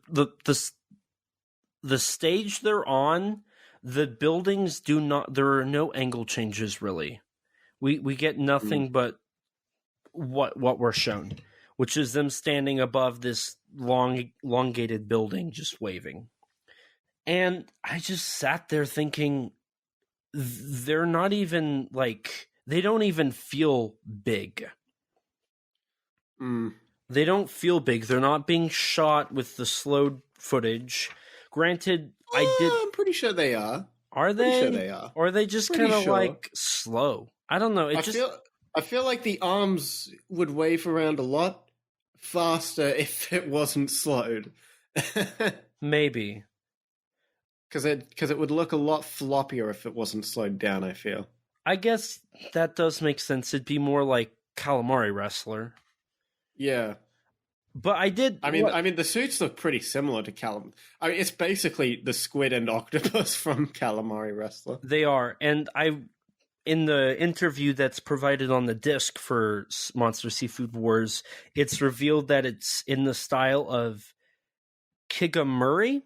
stage they're on, the buildings do not... There are no angle changes, really. We get nothing but what we're shown, which is them standing above this elongated building just waving. And I just sat there thinking, they're not even, like, they don't even feel big. They don't feel big. They're not being shot with the slowed footage. Granted, I'm pretty sure they are. Are Pretty they? sure they are. Or are they just Pretty kind of sure. like slow? I don't know. I feel like the arms would wave around a lot faster if it wasn't slowed. Maybe. Because it would look a lot floppier if it wasn't slowed down, I feel. I guess that does make sense. It'd be more like Calamari Wrestler. Yeah. But I mean, the suits look pretty similar to Calamari. I mean, it's basically the squid and octopus from Calamari Wrestler. They are. And in the interview that's provided on the disc for Monster Seafood Wars, it's revealed that it's in the style of Kigamuri.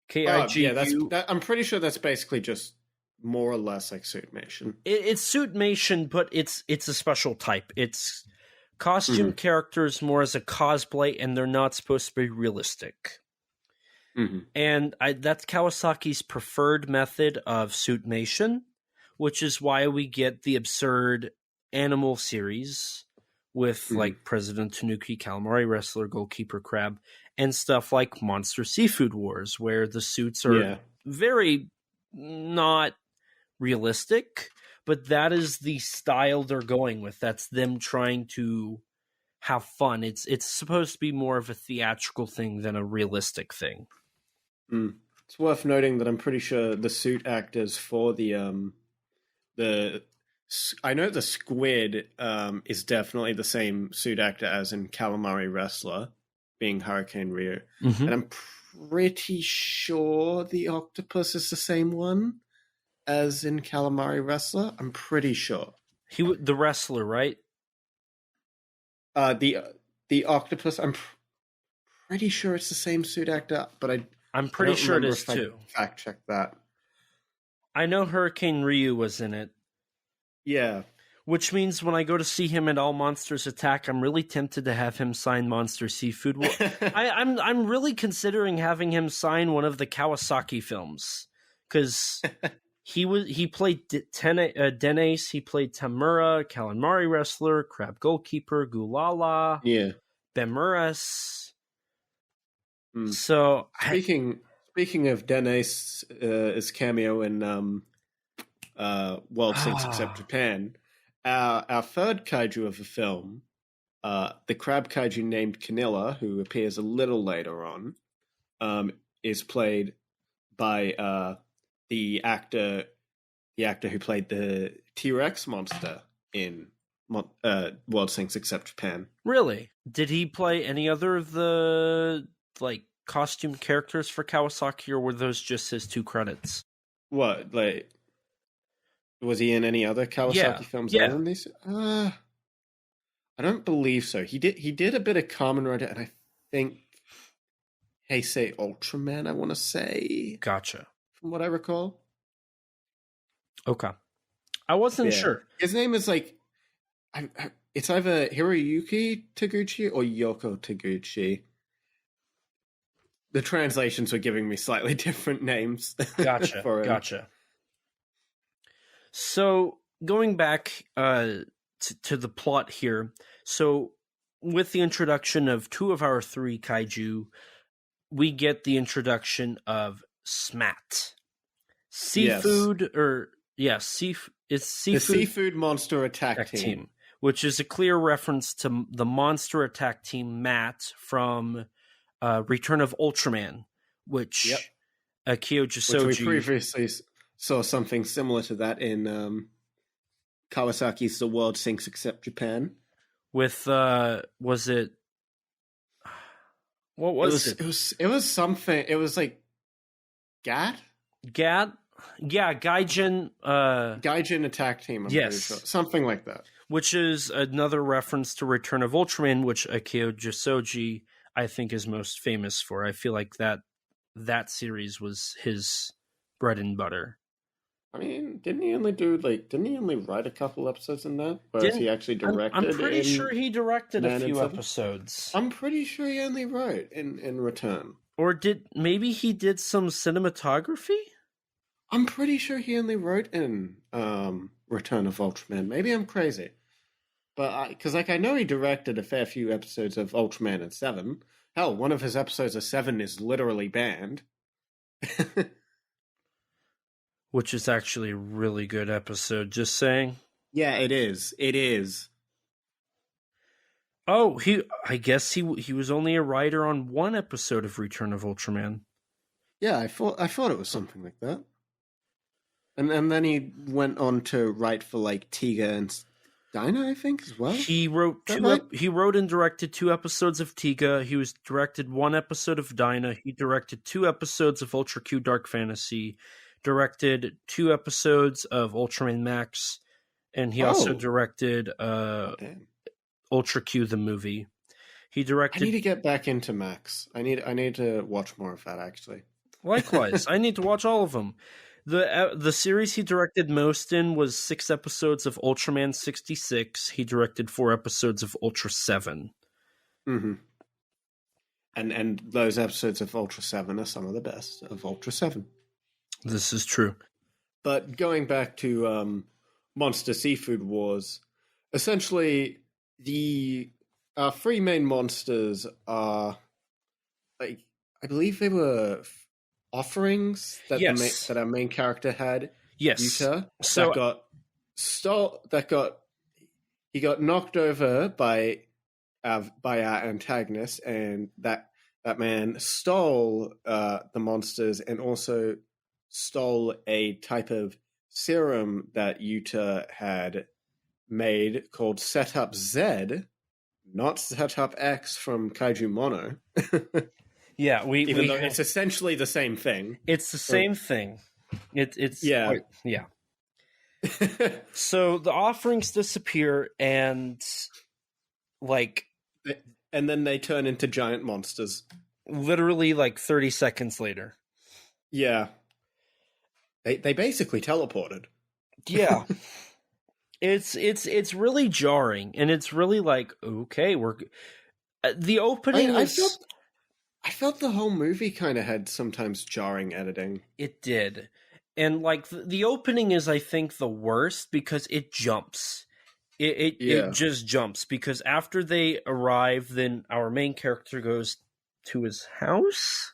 K-I-G-U. I'm pretty sure that's basically just more or less like Suitmation. It's Suitmation, but it's a special type. It's costume characters more as a cosplay, and they're not supposed to be realistic. Mm-hmm. And that's Kawasaki's preferred method of Suitmation, which is why we get the absurd animal series with like President Tanuki, Calamari Wrestler, Goalkeeper Crab, and stuff like Monster Seafood Wars, where the suits are very not realistic, but that is the style they're going with. That's them trying to have fun. It's supposed to be more of a theatrical thing than a realistic thing. It's worth noting that I'm pretty sure the suit actors for I know the squid is definitely the same suit actor as in Calamari Wrestler, being Hurricane Ryu. And I'm pretty sure the octopus is the same one as in Calamari Wrestler. I'm pretty sure. The wrestler, right? The octopus, I'm pretty sure it's the same suit actor, but I'm pretty sure it is too. Fact check that. I know Hurricane Ryu was in it. Yeah. Which means when I go to see him at All Monsters Attack, I'm really tempted to have him sign Monster Seafood. I'm really considering having him sign one of the Kawasaki films, because he played Denace, he played Tamura, Calamari Wrestler, Crab Goalkeeper, Gulala, Bemuras. So speaking of Denace's cameo in World Sinks Except Japan. Our third kaiju of the film, the crab kaiju named Kanilla, who appears a little later on, is played by the actor who played the T-Rex monster in World Sinks Except Japan. Really? Did he play any other of the costume characters for Kawasaki, or were those just his 2 credits? What, was he in any other Kawasaki films other than these? I don't believe so. He did a bit of Kamen Rider, and I think Heisei Ultraman, I want to say. Gotcha. From what I recall. Okay. I wasn't sure. His name is it's either Hiroyuki Taguchi or Yoko Taguchi. The translations were giving me slightly different names. Gotcha. Gotcha. So going back to the plot here, so with the introduction of 2 of our 3 kaiju, we get the introduction of SMAT. Seafood, it's Seafood, the Seafood Monster Attack Team, which is a clear reference to the Monster Attack Team Matt from Return of Ultraman, which Akio Jisoji... Which we previously saw something similar to that in Kawasaki's The World Sinks Except Japan. With, was it... What was it? It was something... It was like... Gat? Yeah, Gaijin... Gaijin Attack Team, I'm pretty sure. Something like that. Which is another reference to Return of Ultraman, which Akio Jisoji, I think, is most famous for. I feel like that series was his bread and butter. I mean, didn't he only write a couple episodes in that? Whereas he actually directed? I'm pretty sure he directed a few episodes. I'm pretty sure he only wrote in Return. Or maybe he did some cinematography? I'm pretty sure he only wrote in Return of Ultraman. Maybe I'm crazy. But because I know he directed a fair few episodes of Ultraman and 7. Hell, one of his episodes of 7 is literally banned. which is actually a really good episode, just saying. Yeah, it is. It is. Oh, I guess he was only a writer on one episode of Return of Ultraman. Yeah, I thought it was something like that. And then he went on to write for like Tiga and Dinah, I think, as well. He wrote he wrote and directed 2 episodes of Tiga. He was directed 1 episode of Dinah. He directed 2 episodes of Ultra Q Dark Fantasy, directed 2 episodes of Ultraman Max, and he also directed Ultra Q the movie. He directed. I need to get back into Max. I need to watch more of that, actually. Likewise, I need to watch all of them. The series he directed most in was 6 episodes of Ultraman 66. He directed 4 episodes of Ultra 7. Mm-hmm. And those episodes of Ultra 7 are some of the best of Ultra 7. This is true. But going back to Monster Seafood Wars, essentially the 3 main monsters are, like, I believe they were offerings that that our main character had. Yes. Yuta, he got knocked over by our antagonist, and that man stole the monsters and also stole a type of serum that Yuta had made called Setup Z, not Setup X from Kaiju Mono. Yeah, even though it's essentially the same thing. It's the same thing. It's yeah. Yeah. So the offerings disappear, and then they turn into giant monsters. Literally 30 seconds later. Yeah. They basically teleported. Yeah. It's really jarring, and it's really okay, we're the opening I felt the whole movie kind of had sometimes jarring editing. It did. And the opening is, I think, the worst because it jumps. It just jumps, because after they arrive, then our main character goes to his house.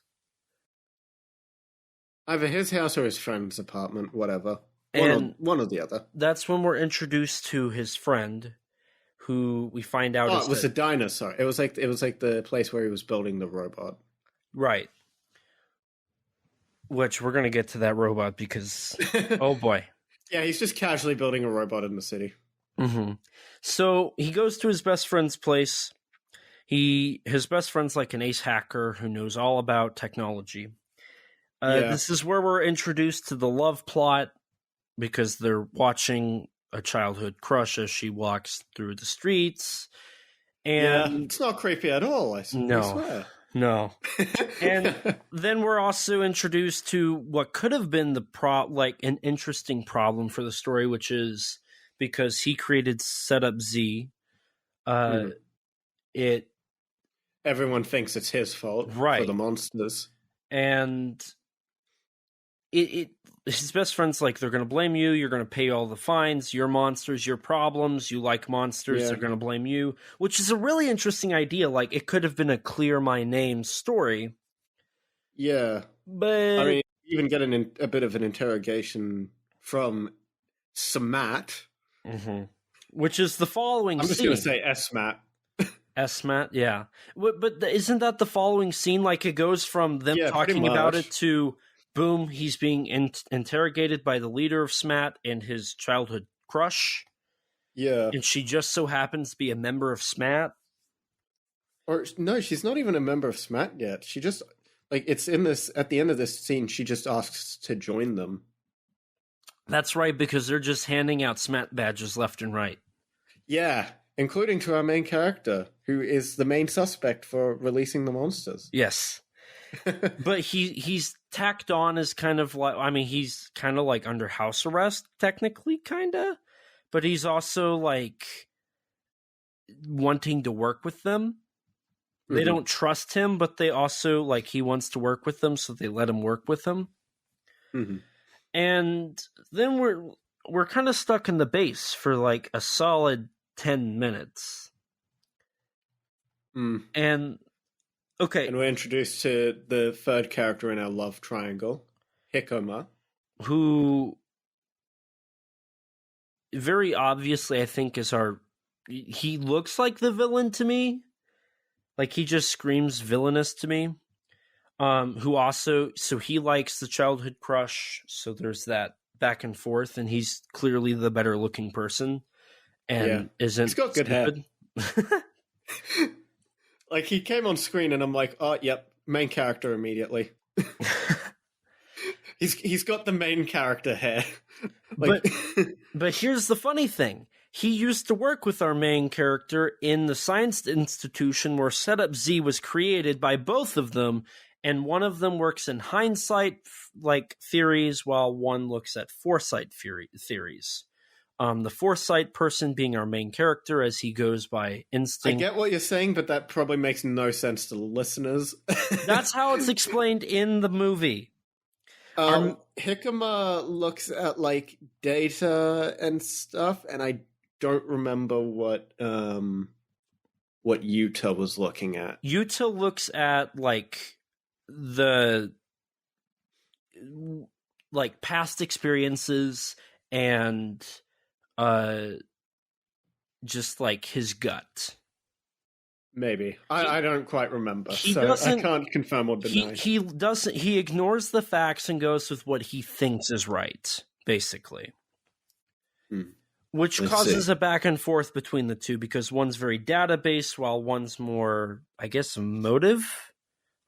Either his house or his friend's apartment, whatever. One or the other. That's when we're introduced to his friend, who we find out it was a dinosaur. It was like the place where he was building the robot. Right. Which we're going to get to that robot because, oh boy. Yeah, he's just casually building a robot in the city. Mm-hmm. So he goes to his best friend's place. His best friend's like an ace hacker who knows all about technology. This is where we're introduced to the love plot, because they're watching a childhood crush as she walks through the streets. And it's not creepy at all, I swear. No. And then we're also introduced to what could have been an interesting problem for the story, which is because he created Setup Z. Everyone thinks it's his fault for the monsters. And his best friend's like, they're going to blame you. You're going to pay all the fines. Your monsters, your problems. You like monsters. They're going to blame you, which is a really interesting idea. It could have been a Clear My Name story. Yeah. But I mean, you even get a bit of an interrogation from Smat. Mm-hmm. Which is the following scene. I'm just going to say S-Mat. S-Mat, yeah. But isn't that the following scene? It goes from them talking about it to... boom, he's being interrogated by the leader of SMAT and his childhood crush. Yeah. And she just so happens to be a member of SMAT. Or, no, she's not even a member of SMAT yet. She just, it's in this, at the end of this scene, she just asks to join them. That's right, because they're just handing out SMAT badges left and right. Yeah, including to our main character, who is the main suspect for releasing the monsters. Yes. But he's tacked on as kind of he's kind of under house arrest, technically, kind of. But he's also wanting to work with them. Mm-hmm. They don't trust him, but they also he wants to work with them, so they let him work with them. Mm-hmm. And then we're kind of stuck in the base for a solid 10 minutes. Mm. And Okay. And we're introduced to the third character in our love triangle, Hikoma. Who very obviously I think is he looks like the villain to me. Like he just screams villainous to me. Who also, so he likes the childhood crush, so there's that back and forth, and he's clearly the better looking person and isn't He's got good stupid. hair. Like he came on screen and I'm like, oh yep, main character immediately. He's got the main character hair. Like... But here's the funny thing. He used to work with our main character in the science institution where Setup Z was created by both of them, and one of them works in hindsight like theories while one looks at foresight theories. The foresight person being our main character as he goes by instinct. I get what you're saying, but that probably makes no sense to the listeners. That's how it's explained in the movie. Hikoma looks at like data and stuff, and I don't remember what Yuta was looking at. Yuta looks at like the past experiences and just like his gut. Maybe. I don't quite remember, so I can't confirm or deny. He ignores the facts and goes with what he thinks is right, basically. Which causes a back and forth between the two, because one's very data-based while one's more, I guess, emotive.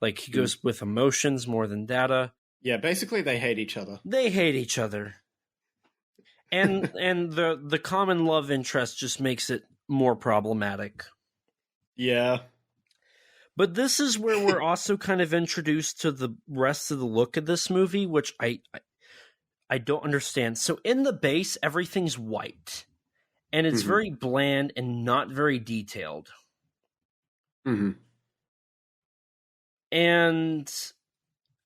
Like, he goes with emotions more than data. Yeah, basically they hate each other. They hate each other. And the common love interest just makes it more problematic. Yeah. But this is where we're also kind of introduced to the rest of the look of this movie, which I don't understand. So in the base, everything's white. And it's very bland and not very detailed. And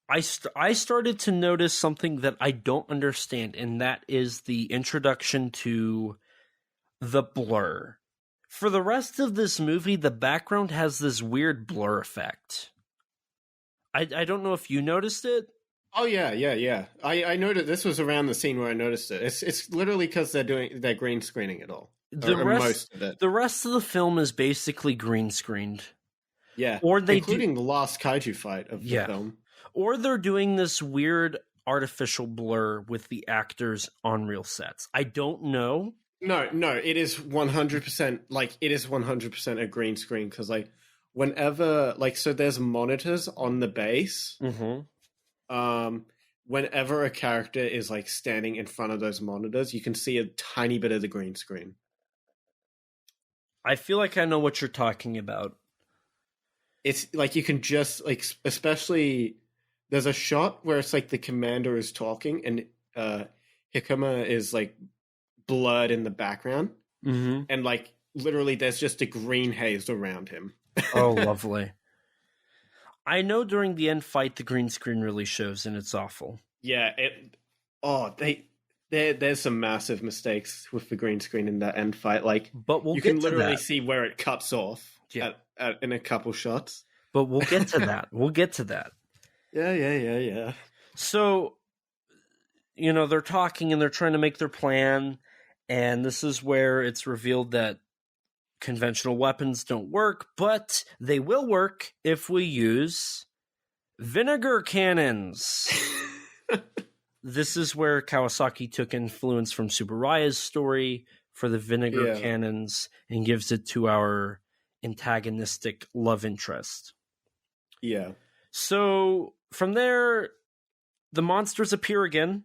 I started to notice something that I don't understand, and that is the introduction to the blur. For the rest of this movie, the background has this weird blur effect. I don't know if you noticed it. Oh yeah. I noticed this was around the scene where I noticed it. It's literally because they're green screening it all. Most of it. The rest of the film is basically green screened. Yeah, including the last kaiju fight of the film. Or they're doing this weird artificial blur with the actors on real sets. I don't know. No, it is 100%. Like, it is 100% a green screen because, like, whenever, like, so there's monitors on the base. Whenever a character is like standing in front of those monitors, you can see a tiny bit of the green screen. I feel like I know what you're talking about. It's like you can just like, especially there's a shot where it's like the commander is talking and Hikoma is like blurred in the background, and like literally there's just a green haze around him. Oh, lovely. I know during the end fight the green screen really shows, and it's awful. Yeah, there's some massive mistakes with the green screen in that end fight. Like, but you can literally see where it cuts off in a couple shots. But we'll get to that. We'll get to that. Yeah. So, they're talking and they're trying to make their plan, and this is where it's revealed that conventional weapons don't work, but they will work if we use vinegar cannons. This is where Kawasaki took influence from Tsuburaya's story for the vinegar cannons and gives it to our antagonistic love interest. Yeah. So from there, the monsters appear again,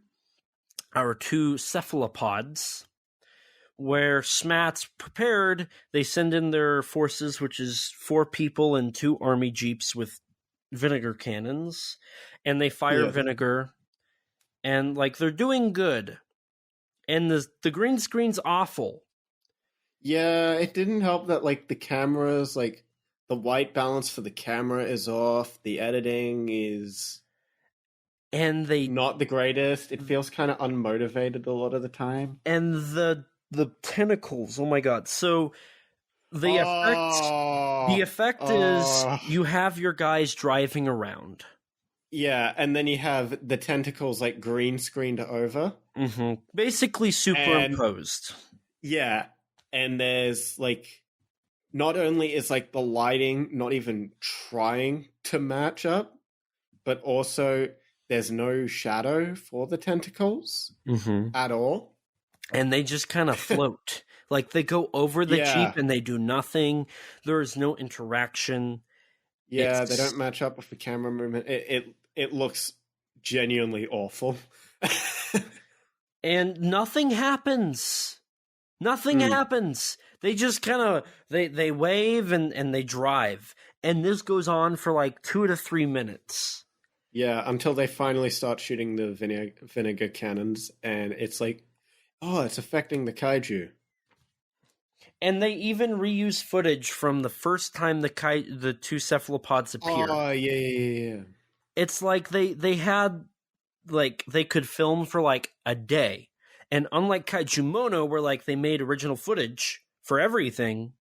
our two cephalopods. Where SMAT's prepared, they send in their forces, which is 4 people and 2 army jeeps with vinegar cannons, and they fire vinegar, and like they're doing good, and the green screen's awful. Yeah, it didn't help that like the cameras, like the white balance for the camera is off, the editing is not the greatest. It feels kind of unmotivated a lot of the time, and the tentacles, oh my god. So The effect is you have your guys driving around. Yeah, and then you have the tentacles like green screened over. Mm-hmm. Basically superimposed. Yeah, and there's like, not only is like the lighting not even trying to match up, but also there's no shadow for the tentacles at all. And they just kind of float. Like they go over the Jeep and they do nothing. There is no interaction. Yeah, they don't match up with the camera movement. It looks genuinely awful. And nothing happens. Nothing happens. They just kind of they wave and they drive. And this goes on for like 2 to 3 minutes. Yeah, until they finally start shooting the vinegar cannons, and it's like, oh, it's affecting the kaiju. And they even reuse footage from the first time the two cephalopods appeared. Oh, yeah. It's like they had, like, they could film for like a day. And unlike Kaiju Mono, where like they made original footage for everything,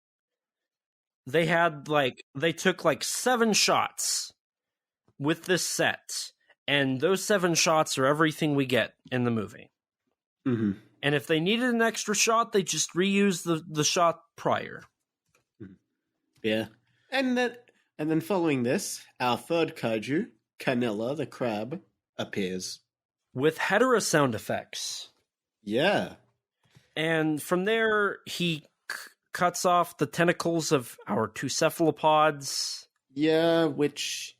they had like, they took like 7 shots with this set. And those 7 shots are everything we get in the movie. Mm-hmm. And if they needed an extra shot, they just reused the shot prior. Yeah. And then following this, our third kaiju, Canilla the crab, appears. With hetera sound effects. Yeah. And from there, he cuts off the tentacles of our 2 cephalopods. Yeah, which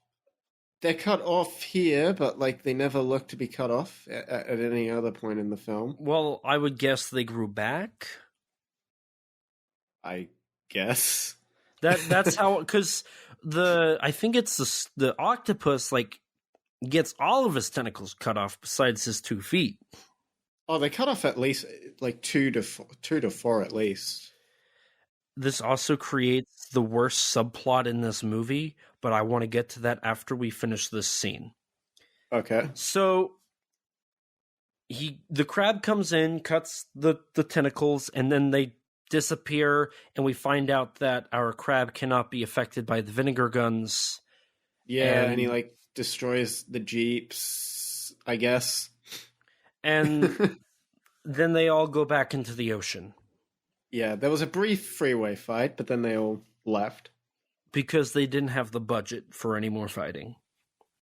they're cut off here, but like they never look to be cut off at any other point in the film. Well, I would guess they grew back. I guess that's how, because I think it's the octopus like gets all of his tentacles cut off besides his 2 feet. Oh, they cut off at least like 2 to 4 at least. This also creates the worst subplot in this movie, but I want to get to that after we finish this scene. Okay. So the crab comes in, cuts the tentacles, and then they disappear, and we find out that our crab cannot be affected by the vinegar guns. Yeah, and he like destroys the Jeeps, I guess. And then they all go back into the ocean. Yeah, there was a brief freeway fight, but then they all left. Because they didn't have the budget for any more fighting.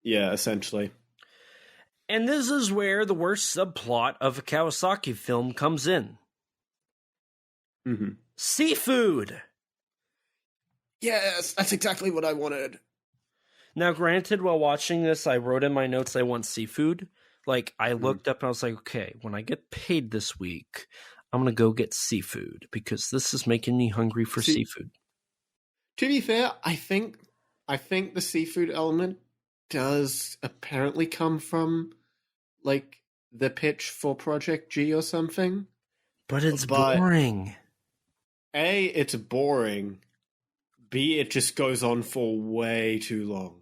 Yeah, essentially. And this is where the worst subplot of a Kawasaki film comes in. Mm-hmm. Seafood! Yes, that's exactly what I wanted. Now, granted, while watching this, I wrote in my notes I want seafood. Like, I looked up and I was like, okay, when I get paid this week, I'm going to go get seafood because this is making me hungry for seafood. To be fair, I think the seafood element does apparently come from, like, the pitch for Project G or something. But it's boring. A, it's boring. B, it just goes on for way too long.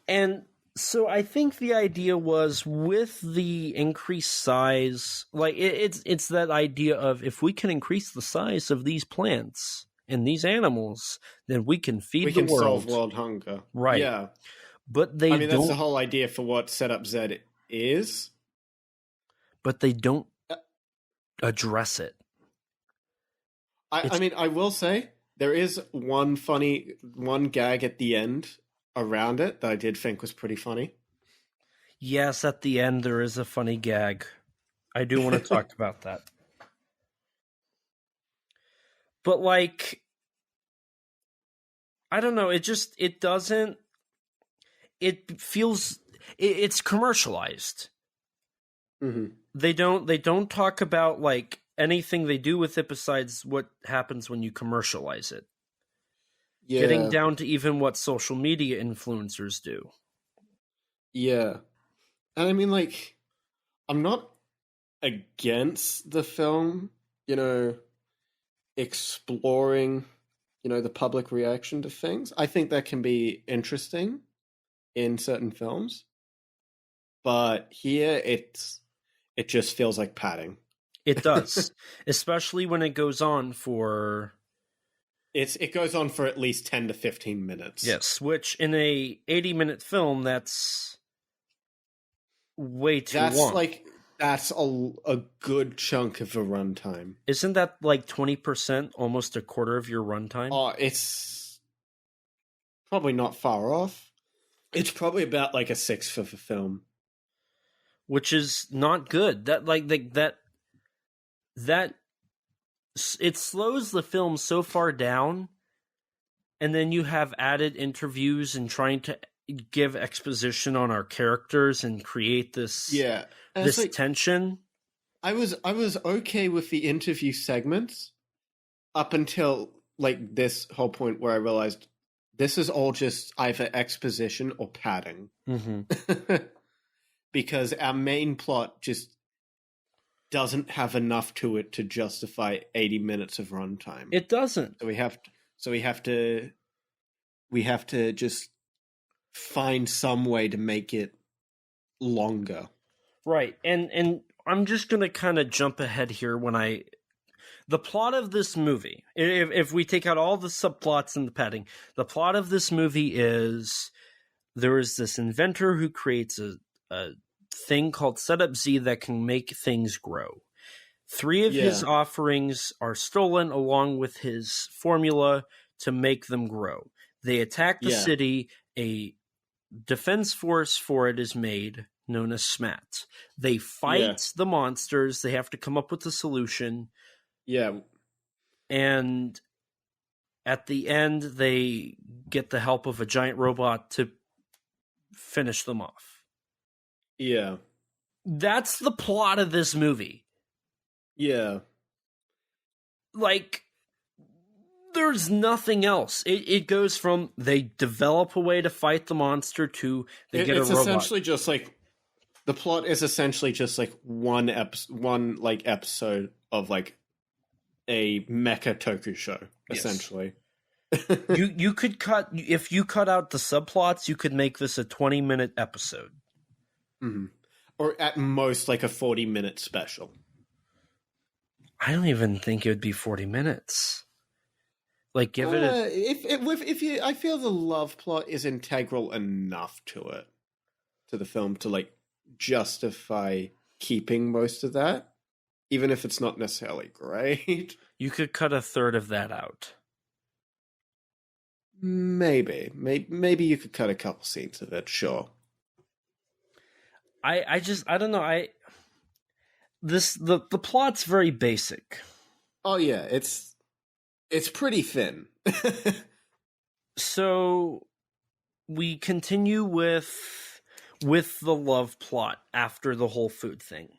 And so I think the idea was with the increased size, like it's that idea of if we can increase the size of these plants and these animals, then we can feed the world. We can solve world hunger. Right. Yeah. But that's the whole idea for what Setup Z is. But they don't address it. I will say there is one gag at the end around it that I did think was pretty funny. Yes, at the end there is a funny gag. I do want to talk about that. But like, I don't know, it feels it's commercialized. Mm-hmm. They don't talk about like anything they do with it besides what happens when you commercialize it. Yeah. Getting down to even what social media influencers do. Yeah. And I mean, like, I'm not against the film, exploring, the public reaction to things. I think that can be interesting in certain films. But here, it just feels like padding. It does. Especially when it goes on for it goes on for at least 10 to 15 minutes. Yes, which in a 80-minute film, that's way too long. That's a good chunk of a runtime. Isn't that like 20%, almost a quarter of your runtime? Oh, it's probably not far off. It's probably about like a sixth of a film, which is not good. That it slows the film so far down, and then you have added interviews and trying to give exposition on our characters and create this this tension. I was okay with the interview segments up until like this whole point where I realized this is all just either exposition or padding. Mm-hmm. Because our main plot just doesn't have enough to it to justify 80 minutes of runtime. It doesn't. So we have to just find some way to make it longer. Right. And I'm just going to kind of jump ahead here the plot of this movie, if we take out all the subplots and the padding, the plot of this movie is there is this inventor who creates a thing called Setup Z that can make things grow. 3 of his offerings are stolen along with his formula to make them grow. They attack the city. A defense force for it is made, known as SMAT. They fight the monsters. They have to come up with a solution. Yeah. And at the end, they get the help of a giant robot to finish them off. Yeah. That's the plot of this movie. Yeah. Like, there's nothing else. It goes from they develop a way to fight the monster to they get a robot. It's essentially just like the plot is essentially just like one episode of like a mecha toku show, essentially. you could if you cut out the subplots, you could make this a 20-minute episode. Mm-hmm. Or at most like a 40-minute special. I don't even think it would be 40 minutes. Like, give it a... I feel the love plot is integral enough to the film to like justify keeping most of that, even if it's not necessarily great. You could cut a third of that out. Maybe you could cut a couple scenes of it. Sure. I don't know. The plot's very basic. Oh yeah, it's pretty thin. So we continue with the love plot after the whole food thing.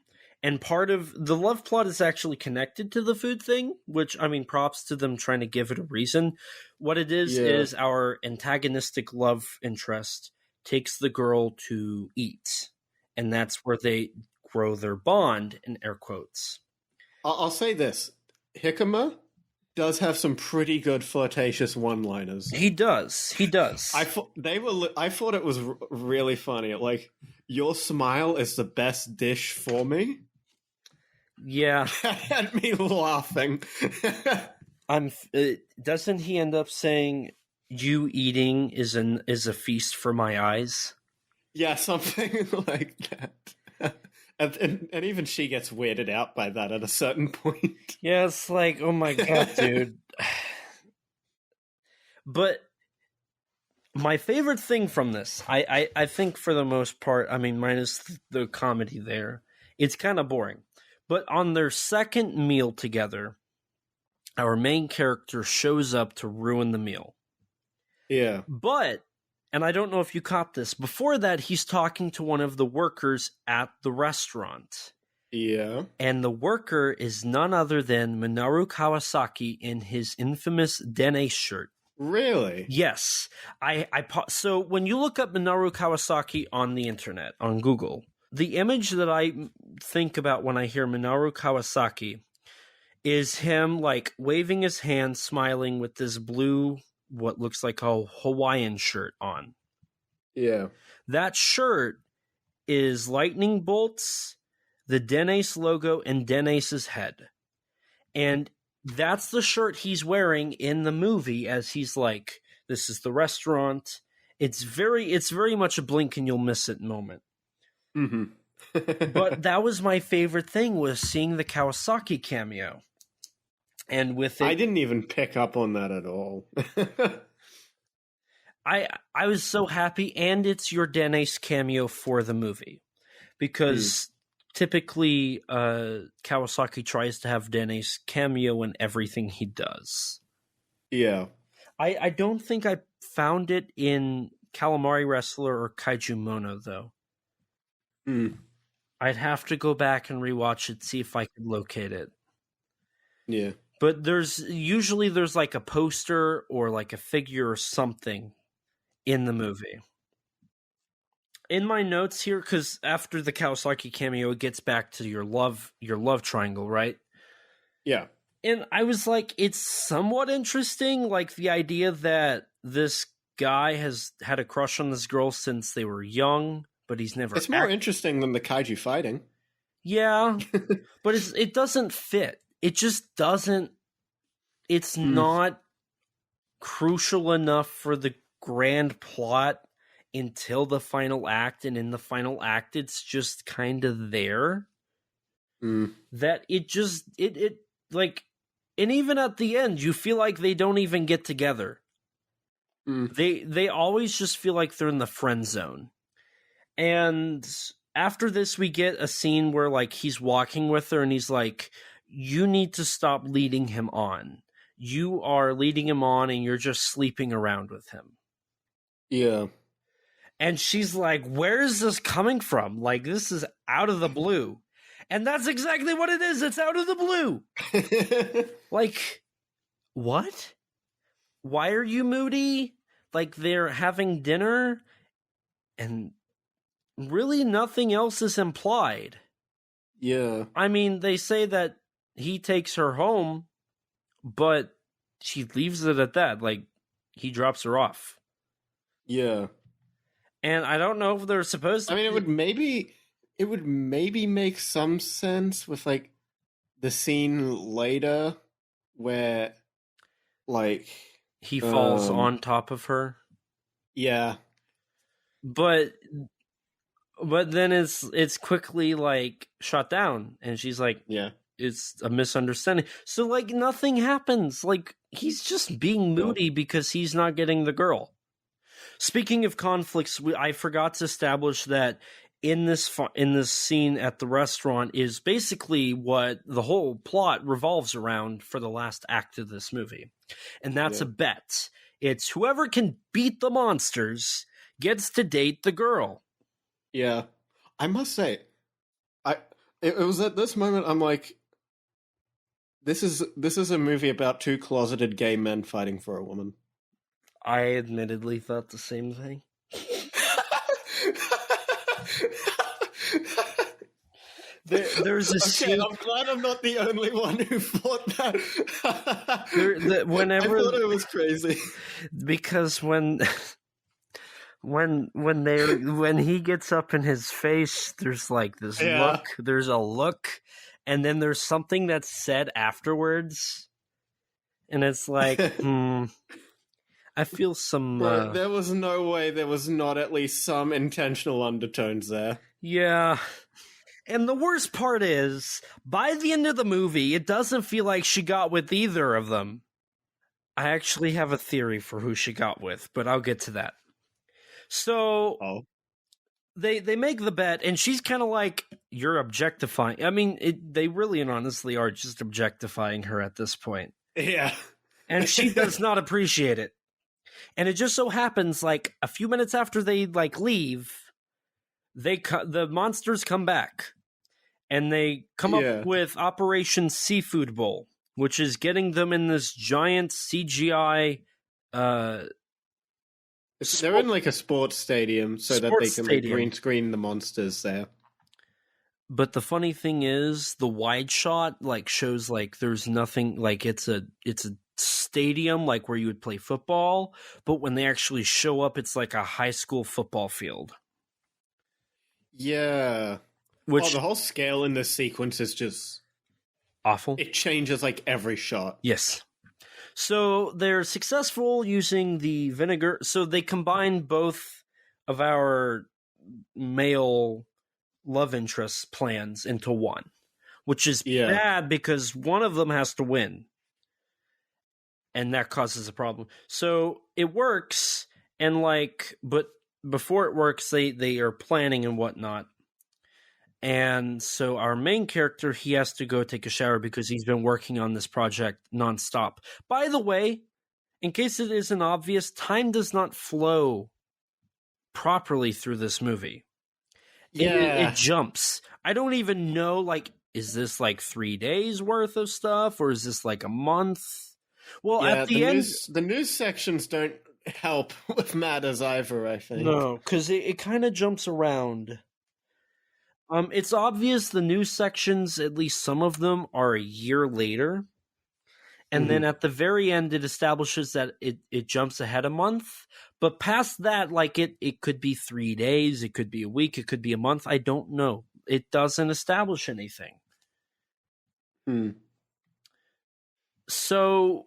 And part of the love plot is actually connected to the food thing, which, I mean, props to them trying to give it a reason. What it is our antagonistic love interest takes the girl to eat. And that's where they grow their bond, in air quotes. I'll say this. Hikama does have some pretty good flirtatious one-liners. He does. I thought it was really funny. Like, your smile is the best dish for me. Yeah. That had me laughing. Doesn't he end up saying, "You eating is a feast for my eyes"? Yeah, something like that. And even she gets weirded out by that at a certain point. Yeah, it's like, oh my god, dude. But my favorite thing from this, I think for the most part, I mean, minus the comedy there, it's kind of boring. But on their second meal together, our main character shows up to ruin the meal. Yeah. But, and I don't know if you caught this, before that, he's talking to one of the workers at the restaurant. Yeah. And the worker is none other than Minoru Kawasaki in his infamous Den shirt. Really? Yes. So when you look up Minoru Kawasaki on the internet, on Google, the image that I think about when I hear Minoru Kawasaki is him like waving his hand, smiling with this blue, what looks like a Hawaiian shirt on. Yeah. That shirt is lightning bolts, the Denace logo, and Denace's head. And that's the shirt he's wearing in the movie as he's like, this is the restaurant. It's very much a blink and you'll miss it moment. Mm-hmm. But that was my favorite thing, was seeing the Kawasaki cameo. And with it, I didn't even pick up on that at all. I was so happy, and it's your Dennis cameo for the movie. Because typically Kawasaki tries to have Dennis cameo in everything he does. Yeah. I don't think I found it in Calamari Wrestler or Kaiju Mono, though. I'd have to go back and rewatch it, see if I could locate it. Yeah. But there's like a poster or like a figure or something in the movie. In my notes here, because after the Kawasaki cameo, it gets back to your love triangle, right? Yeah. And I was like, it's somewhat interesting, like the idea that this guy has had a crush on this girl since they were young, but he's never... It's more interesting than the kaiju fighting. Yeah, but it doesn't fit. It just doesn't... It's not crucial enough for the grand plot until the final act, and in the final act, it's just kind of there. That it just... It like... And even at the end, you feel like they don't even get together. They always just feel like they're in the friend zone. And after this, we get a scene where like he's walking with her and he's like, you need to stop leading him on. You are leading him on and you're just sleeping around with him. Yeah. And she's like, where is this coming from? Like, this is out of the blue. And that's exactly what it is. It's out of the blue. Like, what? Why are you moody? Like, they're having dinner and really nothing else is implied. Yeah. I mean, they say that he takes her home, but she leaves it at that. Like, he drops her off. Yeah. And I don't know if they're supposed to... I mean, it would maybe make some sense with, like, the scene later where, like... He falls on top of her. Yeah. But then it's quickly, like, shut down. And she's like, yeah, it's a misunderstanding. So, like, nothing happens. Like, he's just being moody because he's not getting the girl. Speaking of conflicts, I forgot to establish that in this scene at the restaurant is basically what the whole plot revolves around for the last act of this movie. And that's a bet. It's whoever can beat the monsters gets to date the girl. Yeah. I must say, it was at this moment I'm like, this is a movie about two closeted gay men fighting for a woman. I admittedly thought the same thing. There's a scene... I'm glad I'm not the only one who thought that. Whenever I thought it was crazy. Because when he gets up in his face, there's like this look. There's a look, and then there's something that's said afterwards, and it's like, I feel some... But there was no way there was not at least some intentional undertones there. Yeah. And the worst part is, by the end of the movie, it doesn't feel like she got with either of them. I actually have a theory for who she got with, but I'll get to that. So, they make the bet, and she's kind of like, you're objectifying... I mean, they really and honestly are just objectifying her at this point. Yeah. And she does not appreciate it. And it just so happens, like, a few minutes after they, like, leave, the monsters come back. And they come up with Operation Seafood Bowl, which is getting them in this giant CGI... they're in, like, a sports stadium so that they can like, green screen the monsters there. But the funny thing is, the wide shot, like, shows, like, there's nothing... Like, it's a stadium like where you would play football, but when they actually show up, it's like a high school football field. Yeah. The whole scale in this sequence is just awful. It changes like every shot. Yes. So they're successful using the vinegar. So they combine both of our male love interest plans into one, which is bad because one of them has to win. And that causes a problem. So it works, and but before it works, they are planning and whatnot. And so our main character, he has to go take a shower because he's been working on this project nonstop. By the way, in case it isn't obvious, time does not flow properly through this movie. It jumps. I don't even know, is this 3 days worth of stuff, or is this a month? Well, at the end... the news sections don't help with matters either, I think. No, because it kind of jumps around. It's obvious the news sections, at least some of them, are a year later. And then at the very end, it establishes that it jumps ahead a month. But past that, it could be 3 days, it could be a week, it could be a month. I don't know. It doesn't establish anything. So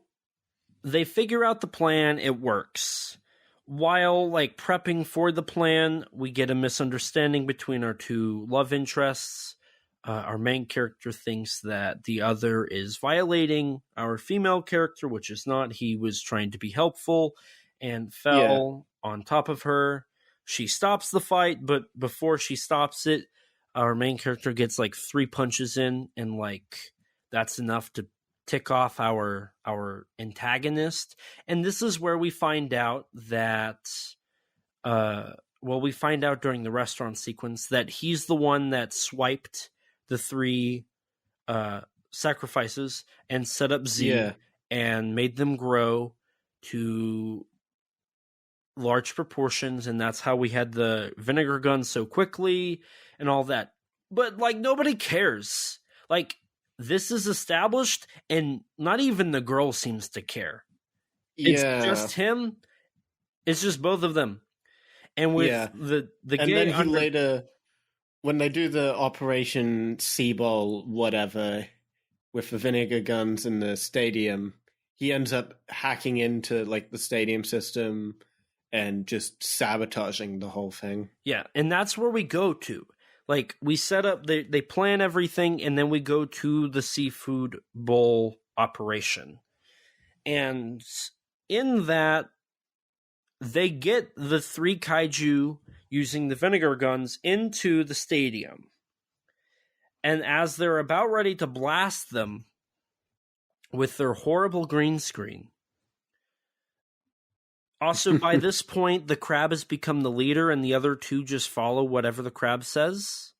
they figure out the plan, it works. While prepping for the plan, we get a misunderstanding between our two love interests. Our main character thinks that the other is violating our female character, which is not. He was trying to be helpful and fell on top of her. She stops the fight, but before she stops it, our main character gets 3 punches in, and that's enough to tick off our antagonist. And this is where we find out that we find out during the restaurant sequence that he's the one that swiped the 3 sacrifices and set up Z and made them grow to large proportions, and that's how we had the vinegar gun so quickly and all that. But nobody cares. This is established, and not even the girl seems to care. It's just him. It's just both of them. And with the and then he later, when they do the Operation Seaball whatever with the vinegar guns in the stadium, he ends up hacking into the stadium system and just sabotaging the whole thing. Yeah, and that's where we go to. We set up, they plan everything, and then we go to the seafood bowl operation. And in that, they get the 3 kaiju using the vinegar guns into the stadium. And as they're about ready to blast them with their horrible green screen, also, by this point, the crab has become the leader, and the other 2 just follow whatever the crab says.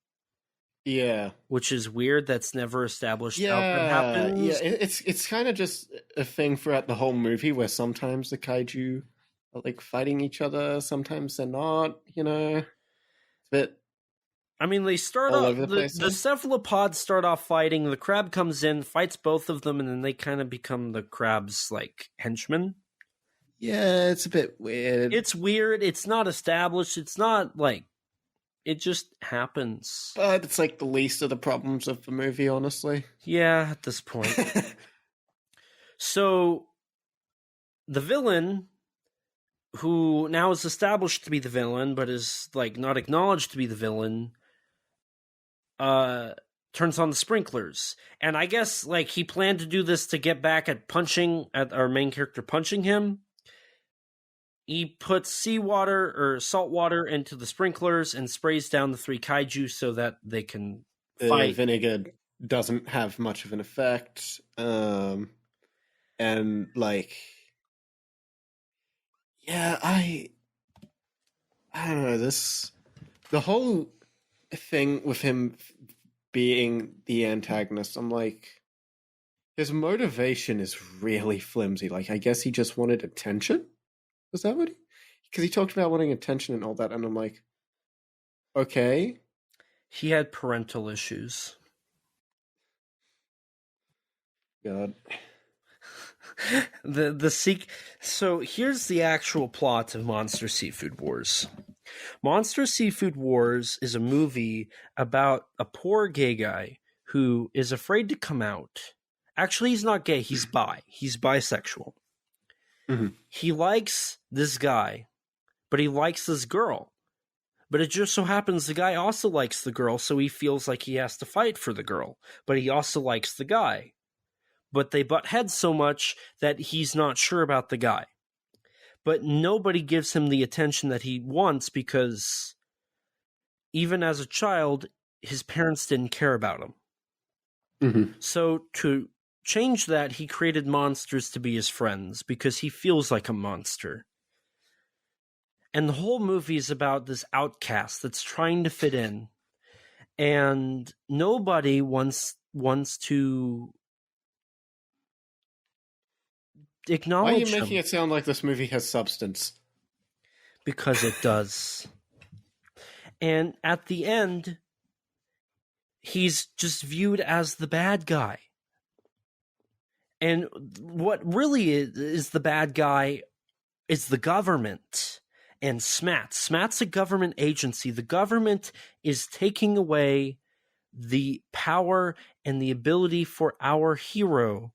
Yeah. Which is weird. That's never established how that happens. Yeah, it's kind of just a thing throughout the whole movie where sometimes the kaiju are fighting each other, sometimes they're not, It's a bit... I mean, they start off... The cephalopods start off fighting, the crab comes in, fights both of them, and then they kind of become the crab's, henchmen. Yeah, it's a bit weird. It's weird. It's not established. It's not it just happens. But it's the least of the problems of the movie, honestly. Yeah, at this point. So the villain, who now is established to be the villain, but is not acknowledged to be the villain, turns on the sprinklers. And I guess he planned to do this to get back at our main character punching him. He puts seawater or salt water into the sprinklers and sprays down the 3 kaiju so that they can fight. The vinegar doesn't have much of an effect. And I don't know, the whole thing with him being the antagonist, I'm his motivation is really flimsy. I guess he just wanted attention. Was that what because he talked about wanting attention and all that, and I'm okay. He had parental issues. God. So here's the actual plot of Monster Seafood Wars. Monster Seafood Wars is a movie about a poor gay guy who is afraid to come out. Actually, he's not gay. He's bi. He's bisexual. Mm-hmm. He likes this guy, but he likes this girl. But it just so happens the guy also likes the girl, so he feels like he has to fight for the girl. But he also likes the guy. But they butt heads so much that he's not sure about the guy. But nobody gives him the attention that he wants because even as a child, his parents didn't care about him. Mm-hmm. So to change that, he created monsters to be his friends because he feels like a monster. And the whole movie is about this outcast that's trying to fit in. And nobody wants to acknowledge Why are you him. making it sound like this movie has substance? Because it does. And at the end, he's just viewed as the bad guy. And what really is the bad guy is the government and SMAT. SMAT's a government agency. The government is taking away the power and the ability for our hero,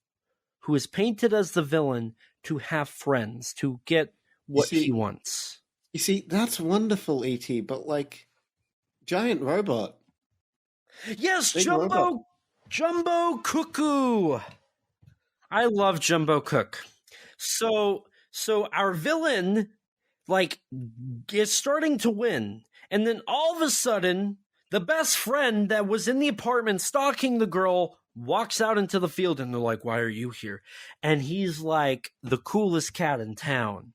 who is painted as the villain, to have friends, to get what he wants. You see, that's wonderful, E.T., but like, giant robot. Yes, Big robot. Jumbo Cuckoo. I love Jumbo Cook. So our villain, like, is starting to win, and then all of a sudden, the best friend that was in the apartment stalking the girl walks out into the field, and they're like, "Why are you here?" And he's like the coolest cat in town.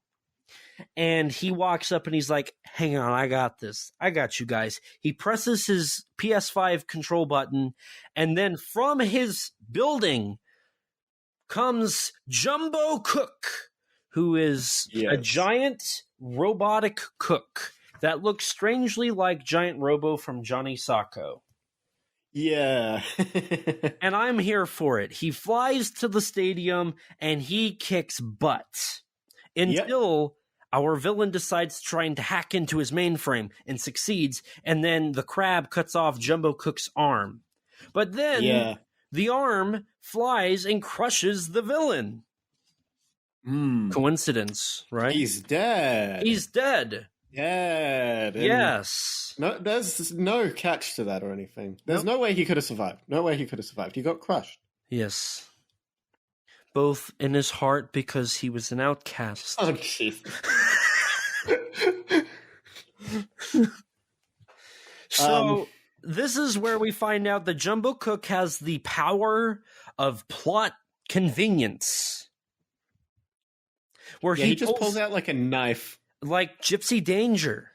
And he walks up and he's like, "Hang on, I got this. I got you guys." He presses his PS5 control button, and then from his building comes Jumbo Cook, who is a giant robotic cook that looks strangely like Giant Robo from Johnny Sacco. Yeah. And I'm here for it. He flies to the stadium and he kicks butt until our villain decides trying to hack into his mainframe and succeeds, and then the crab cuts off Jumbo Cook's arm. But then the arm flies and crushes the villain. Coincidence, right? He's dead. He's dead. Dead. Yes. No, there's no catch to that or anything. There's no way he could have survived. No way he could have survived. He got crushed. Yes. Both in his heart because he was an outcast. Oh, jeez. So this is where we find out that Jumbo Cook has the power of plot convenience. Where he just pulls out like a knife. Like Gypsy Danger.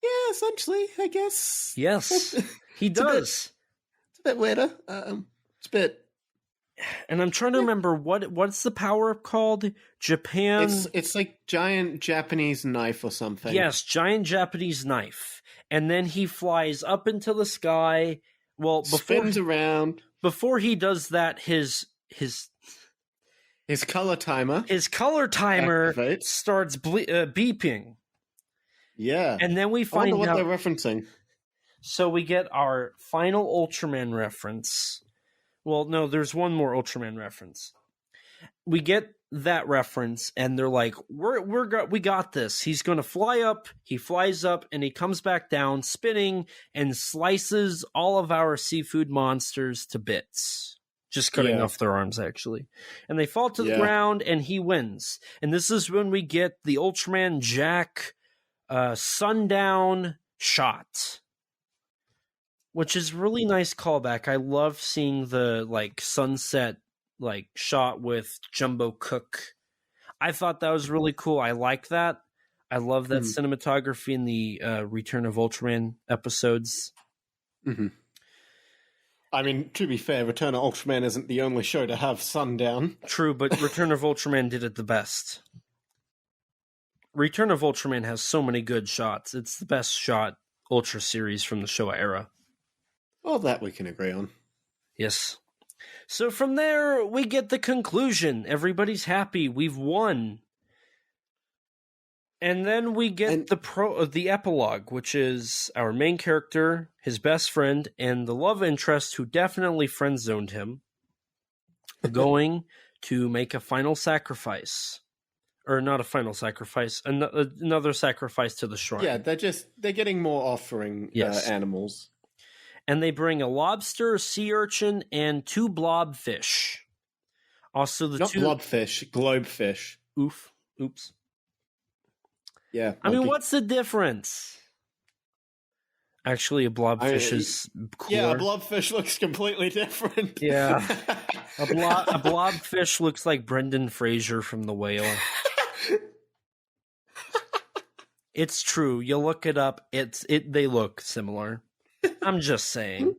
Yeah, essentially, I guess. Yes, he does. It's a bit weirder. It's a bit... And I'm trying to remember what's the power called? Japan. It's like giant Japanese knife or something. Yes, giant Japanese knife. And then he flies up into the sky. Well, spins around. Before he does that, his color timer. His color timer activates. Starts beeping. Yeah. And then we find I wonder out what they're referencing. So we get our final Ultraman reference. Well, no, there's one more Ultraman reference. We get that reference, and they're like, "We got this." He's going to fly up. He flies up, and he comes back down, spinning, and slices all of our seafood monsters to bits. Just cutting off their arms, actually. And they fall to the ground, and he wins. And this is when we get the Ultraman Jack sundown shot, which is really nice callback. I love seeing the sunset shot with Jumbo Cook. I thought that was really cool. I like that. I love that cinematography in the Return of Ultraman episodes. Mm-hmm. I mean, to be fair, Return of Ultraman isn't the only show to have sundown. True, but Return of Ultraman did it the best. Return of Ultraman has so many good shots. It's the best shot Ultra series from the Showa era. All that we can agree on. Yes. So from there, we get the conclusion. Everybody's happy. We've won. And then we get the epilogue, which is our main character, his best friend, and the love interest who definitely friend-zoned him, going to make a final sacrifice. Or not a final sacrifice, another sacrifice to the shrine. Yeah, they're getting more offering animals. And they bring a lobster, a sea urchin, and 2 blobfish. Also, Not blobfish, globefish. Oops. Yeah. I mean, what's the difference? Actually, a blobfish is cooler. Yeah, a blobfish looks completely different. Yeah. A blobfish looks like Brendan Fraser from The Whale. It's true. You look it up. They look similar. I'm just saying.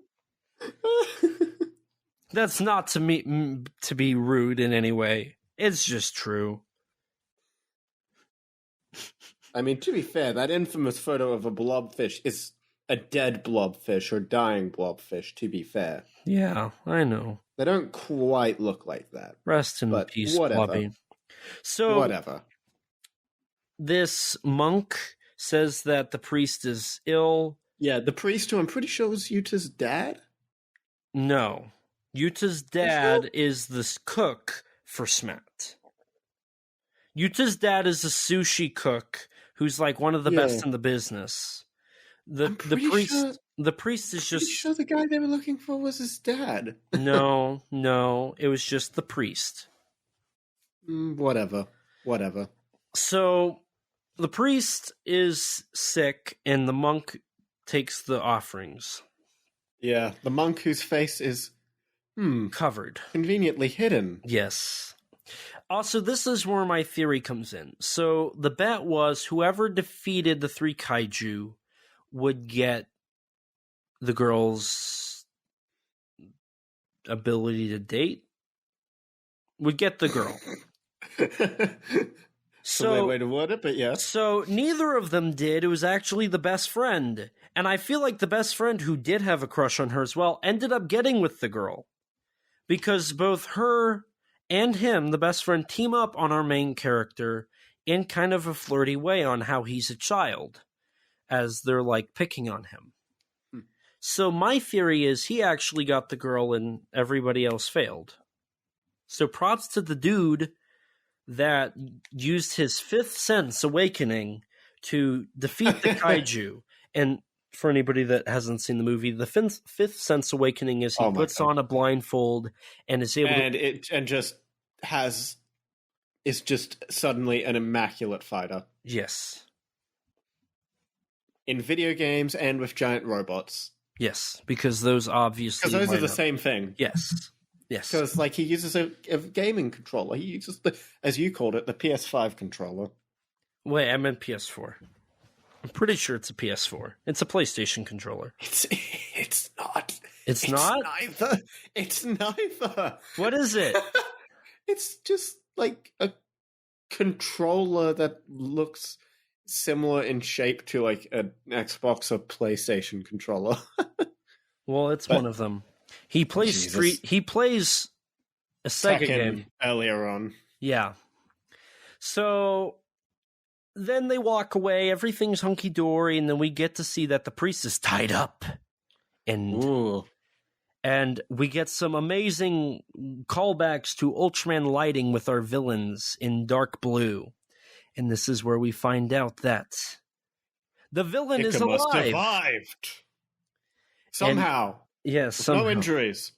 That's not to be rude in any way. It's just true. I mean, to be fair, that infamous photo of a blobfish is a dead blobfish or dying blobfish, to be fair. Yeah, I know. They don't quite look like that. Rest in peace, Blobby. So, whatever. This monk says that the priest is ill. Yeah, the priest, who I'm pretty sure was Yuta's dad? No. Yuta's dad is the cook for Smat. Yuta's dad is a sushi cook who's like one of the best in the business. The priest is just... sure the guy they were looking for was his dad. No, it was just the priest. Whatever. So, the priest is sick, and the monk takes the offerings. Yeah, the monk whose face is... covered. Conveniently hidden. Yes. Also, this is where my theory comes in. So, the bet was whoever defeated the 3 kaiju would get the girl's ability to date. Would get the girl. So, way to word it, but yes. So, neither of them did. It was actually the best friend. And I feel like the best friend, who did have a crush on her as well, ended up getting with the girl. Because both her and him, the best friend, team up on our main character in kind of a flirty way on how he's a child, as they're like picking on him. So my theory is he actually got the girl and everybody else failed. So props to the dude that used his 5th sense awakening to defeat the kaiju. And for anybody that hasn't seen the movie, the 5th sense awakening is he puts on a blindfold and is able is just suddenly an immaculate fighter. Yes. In video games and with giant robots. Yes, because those obviously... Because those are the same thing. Yes. Because he uses a gaming controller. He uses as you called it, the PS5 controller. Wait, I meant PS4. I'm pretty sure it's a PS4. It's a PlayStation controller. It's not. It's not? Neither. It's neither. What is it? It's just like a controller that looks similar in shape to like an Xbox or PlayStation controller. Well, it's one of them. He plays He plays a Sega game earlier on. Yeah. So then they walk away. Everything's hunky dory, and then we get to see that the priest is tied up, and we get some amazing callbacks to Ultraman lighting with our villains in dark blue. And this is where we find out that the villain is alive. Survived somehow. Yes, somehow. No injuries.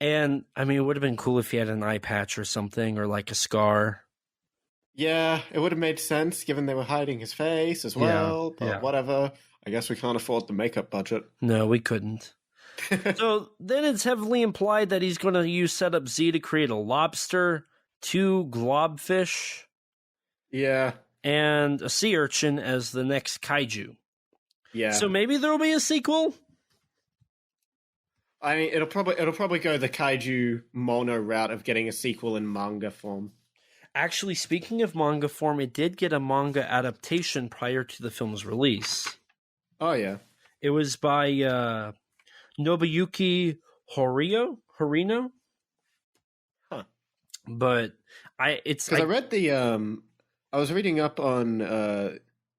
And I mean, it would have been cool if he had an eye patch or something, or like a scar. Yeah, it would have made sense given they were hiding his face as well. But whatever. I guess we can't afford the makeup budget. No, we couldn't. So then it's heavily implied that he's going to use Setup Z to create a lobster, 2 globfish, and a sea urchin as the next kaiju. Yeah. So maybe there'll be a sequel. I mean, it'll probably go the kaiju mono route of getting a sequel in manga form. Actually, speaking of manga form, it did get a manga adaptation prior to the film's release. Oh yeah, it was by Nobuyuki Horino. Huh. But I read the I was reading up on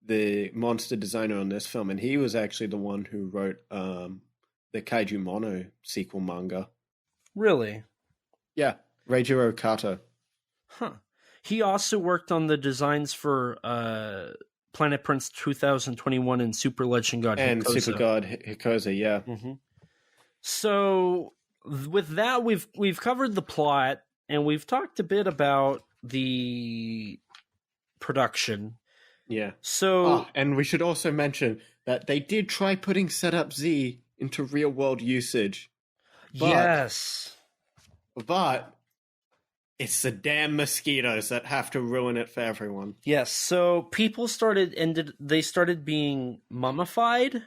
the monster designer on this film, and he was actually the one who wrote the Kaiju Mono sequel manga. Really? Yeah, Reijiro Kato. Huh. He also worked on the designs for Planet Prince 2021 and Super Legend God and Hikoza. Super God Hikoza, yeah. Mm-hmm. So with that, we've covered the plot, and we've talked a bit about the production. Yeah. So, and we should also mention that they did try putting Setup Z into real world usage. Yes. But it's the damn mosquitoes that have to ruin it for everyone. Yes. So people started being mummified,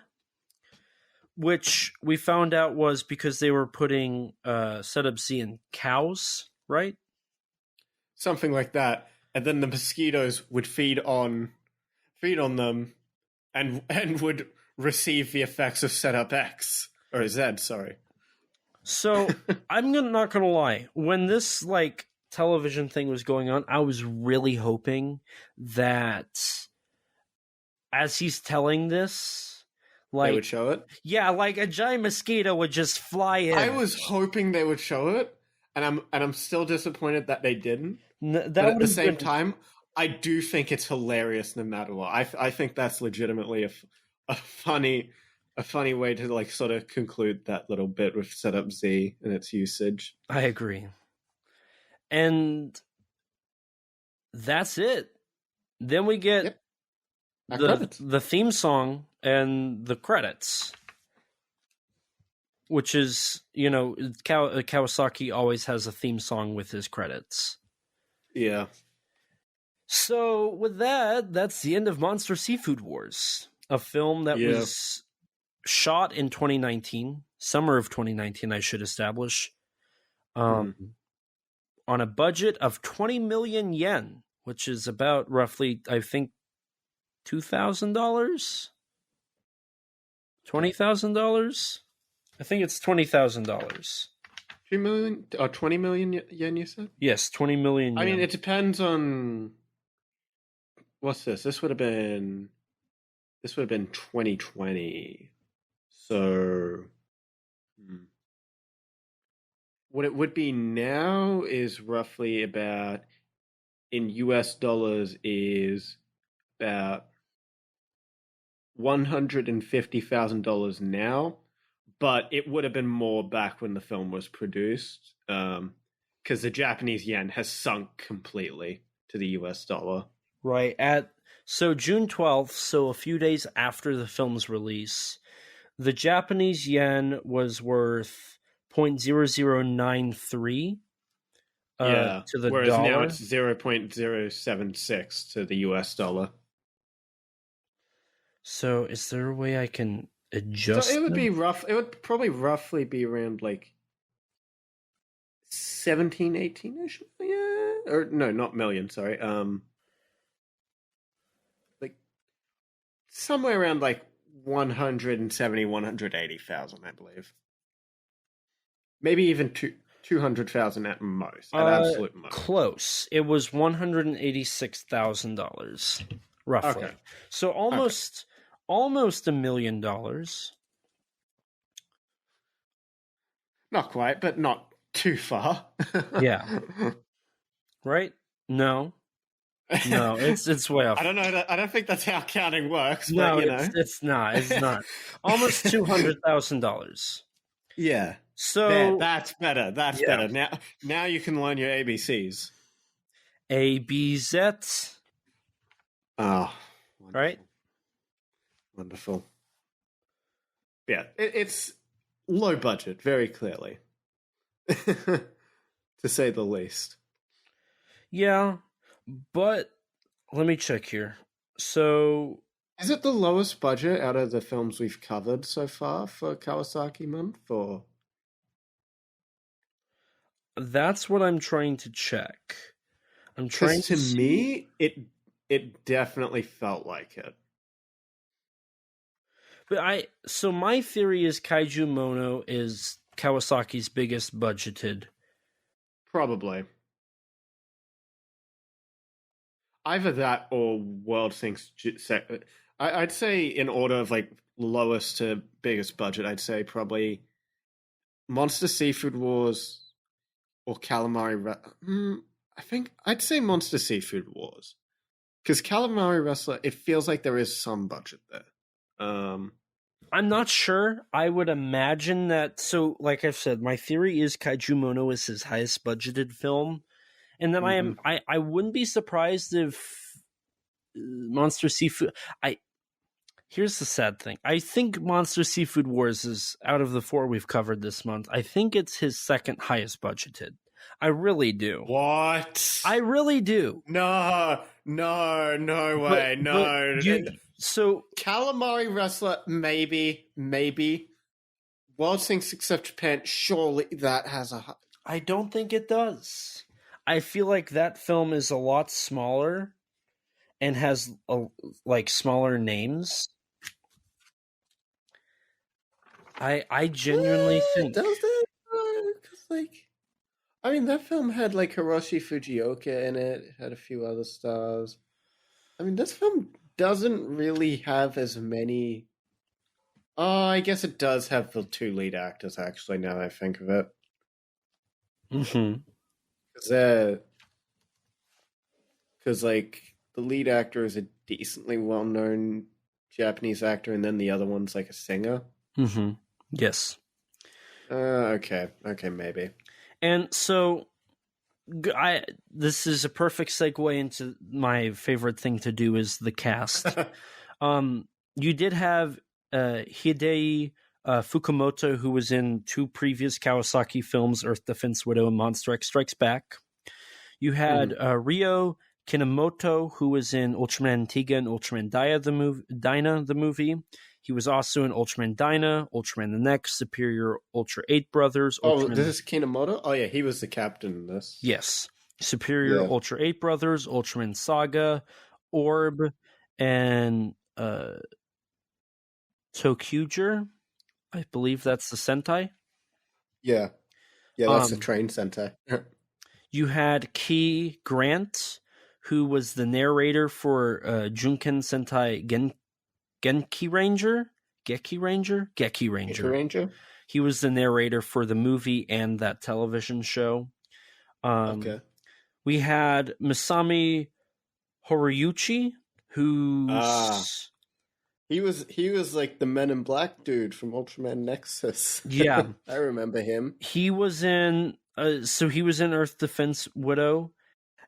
which we found out was because they were putting Setup Z in cows, right? Something like that. And then the mosquitoes would feed on them and would receive the effects of Setup X or Z, sorry. So I'm not gonna lie. When this television thing was going on, I was really hoping that as he's telling this, they would show it. Yeah, a giant mosquito would just fly in. I was hoping they would show it, and I'm still disappointed that they didn't. But at the same time, I do think it's hilarious no matter what. I think that's legitimately a funny way to sort of conclude that little bit with Setup Z and its usage. I agree. And that's it. Then we get the theme song and the credits, which is, Kawasaki always has a theme song with his credits. Yeah. So with that's the end of Monster Seafood Wars, a film that was shot in 2019, summer of 2019, I should establish, on a budget of 20 million yen, which is about roughly, I think, $2,000? $20,000? I think it's $20,000. 2 million or 20 million yen, you said? Yes, 20 million yen. I mean, it depends on... What's this? This would have been 2020. So... What it would be now is roughly about, in US dollars, is about $150,000 now, but it would have been more back when the film was produced, because the Japanese yen has sunk completely to the US dollar. Right. So June 12th, so a few days after the film's release, the Japanese yen was worth 0.0093 to the whereas dollar. now it's 0.076 to the US dollar. So is there a way I can adjust? So it would be rough. It would probably roughly be around 17, 18-ish million, or no, not million. Sorry, somewhere around 170, 180,000, I believe. Maybe even 200,000 at most, at absolute most. Close. It was $186,000, roughly. Okay. So almost $1 million. Not quite, but not too far. Yeah. Right? No, it's way off. I don't know. I don't think that's how counting works. No, but, it's not. It's not. Almost $200,000. Yeah. So that's better. That's better. Now you can learn your ABCs. ABZ. Oh, wonderful. Right? Wonderful. Yeah, it's low budget, very clearly, to say the least. Yeah, but let me check here. So, is it the lowest budget out of the films we've covered so far for Kawasaki Month? Or that's what I'm trying to check. I'm trying to see. Me, it definitely felt like it. But so my theory is Kaiju Mono is Kawasaki's biggest budgeted. Probably. either that or World Thinks. I'd say in order of like lowest to biggest budget, I'd say probably Monster Seafood Wars or I think I'd say Monster Seafood Wars because Calamari Wrestler, it feels like there is some budget there. I'm not sure. I would imagine that. So, like I've said, my theory is Kaiju Mono is his highest budgeted film, and then I wouldn't be surprised if Monster Seafood. Here's the sad thing. I think Monster Seafood Wars is, out of the 4 we've covered this month, I think it's his second highest budgeted. I really do. What? I really do. No way, no. So Calamari Wrestler, maybe. World Thinks Except Japan, surely that has a... I don't think it does. I feel like that film is a lot smaller and has like smaller names. I genuinely think... Does it? Because like... I mean, that film had like Hiroshi Fujioka in it. It had a few other stars. I mean, this film doesn't really have as many... I guess it does have the 2 lead actors, actually, now that I think of it. Mm-hmm. Because, like, the lead actor is a decently well-known Japanese actor, and then the other one's like a singer. Mm-hmm. Yes. Okay, maybe. And so... this is a perfect segue into my favorite thing to do is the cast. You did have Hidei Fukumoto, who was in 2 previous Kawasaki films, Earth Defense Widow and Monster X Strikes Back. You had Ryo Kinomoto, who was in Ultraman Tiga and Ultraman Dyna the movie. He was also in Ultraman Dyna, Ultraman the Next, Superior Ultra 8 Brothers. Ultraman... this is Kinomoto? Oh, yeah, he was the captain in this. Yes. Superior Ultra 8 Brothers, Ultraman Saga, Orb, and Tokuger. I believe that's the Sentai. Yeah. Yeah, that's the train Sentai. You had Key Grant, who was the narrator for Junken Sentai Geki Ranger. He was the narrator for the movie and that television show. Okay. We had Masami Horiyuchi, who he was like the Men in Black dude from Ultraman Nexus. Yeah, I remember him. He was in he was in Earth Defense Widow.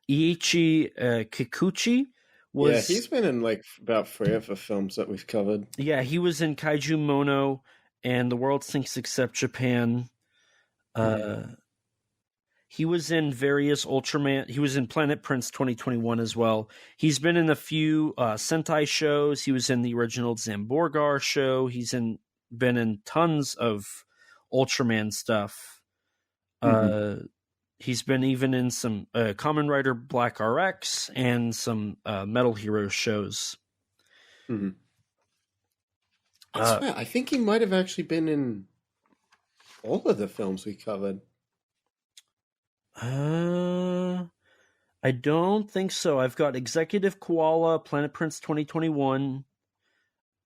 Iichi Kikuchi was... Yeah, he's been in like about 3 of the films that we've covered. Yeah, he was in Kaiju Mono and The World Thinks Except Japan. He was in various Ultraman. He was in Planet Prince 2021 as well. He's been in a few Sentai shows. He was in the original Zamborgar show. He's been in tons of Ultraman stuff. He's been even in some Kamen Rider Black RX and some Metal Heroes shows. I swear, I think he might have actually been in all of the films we covered. I don't think so. I've got Executive Koala, Planet Prince 2021,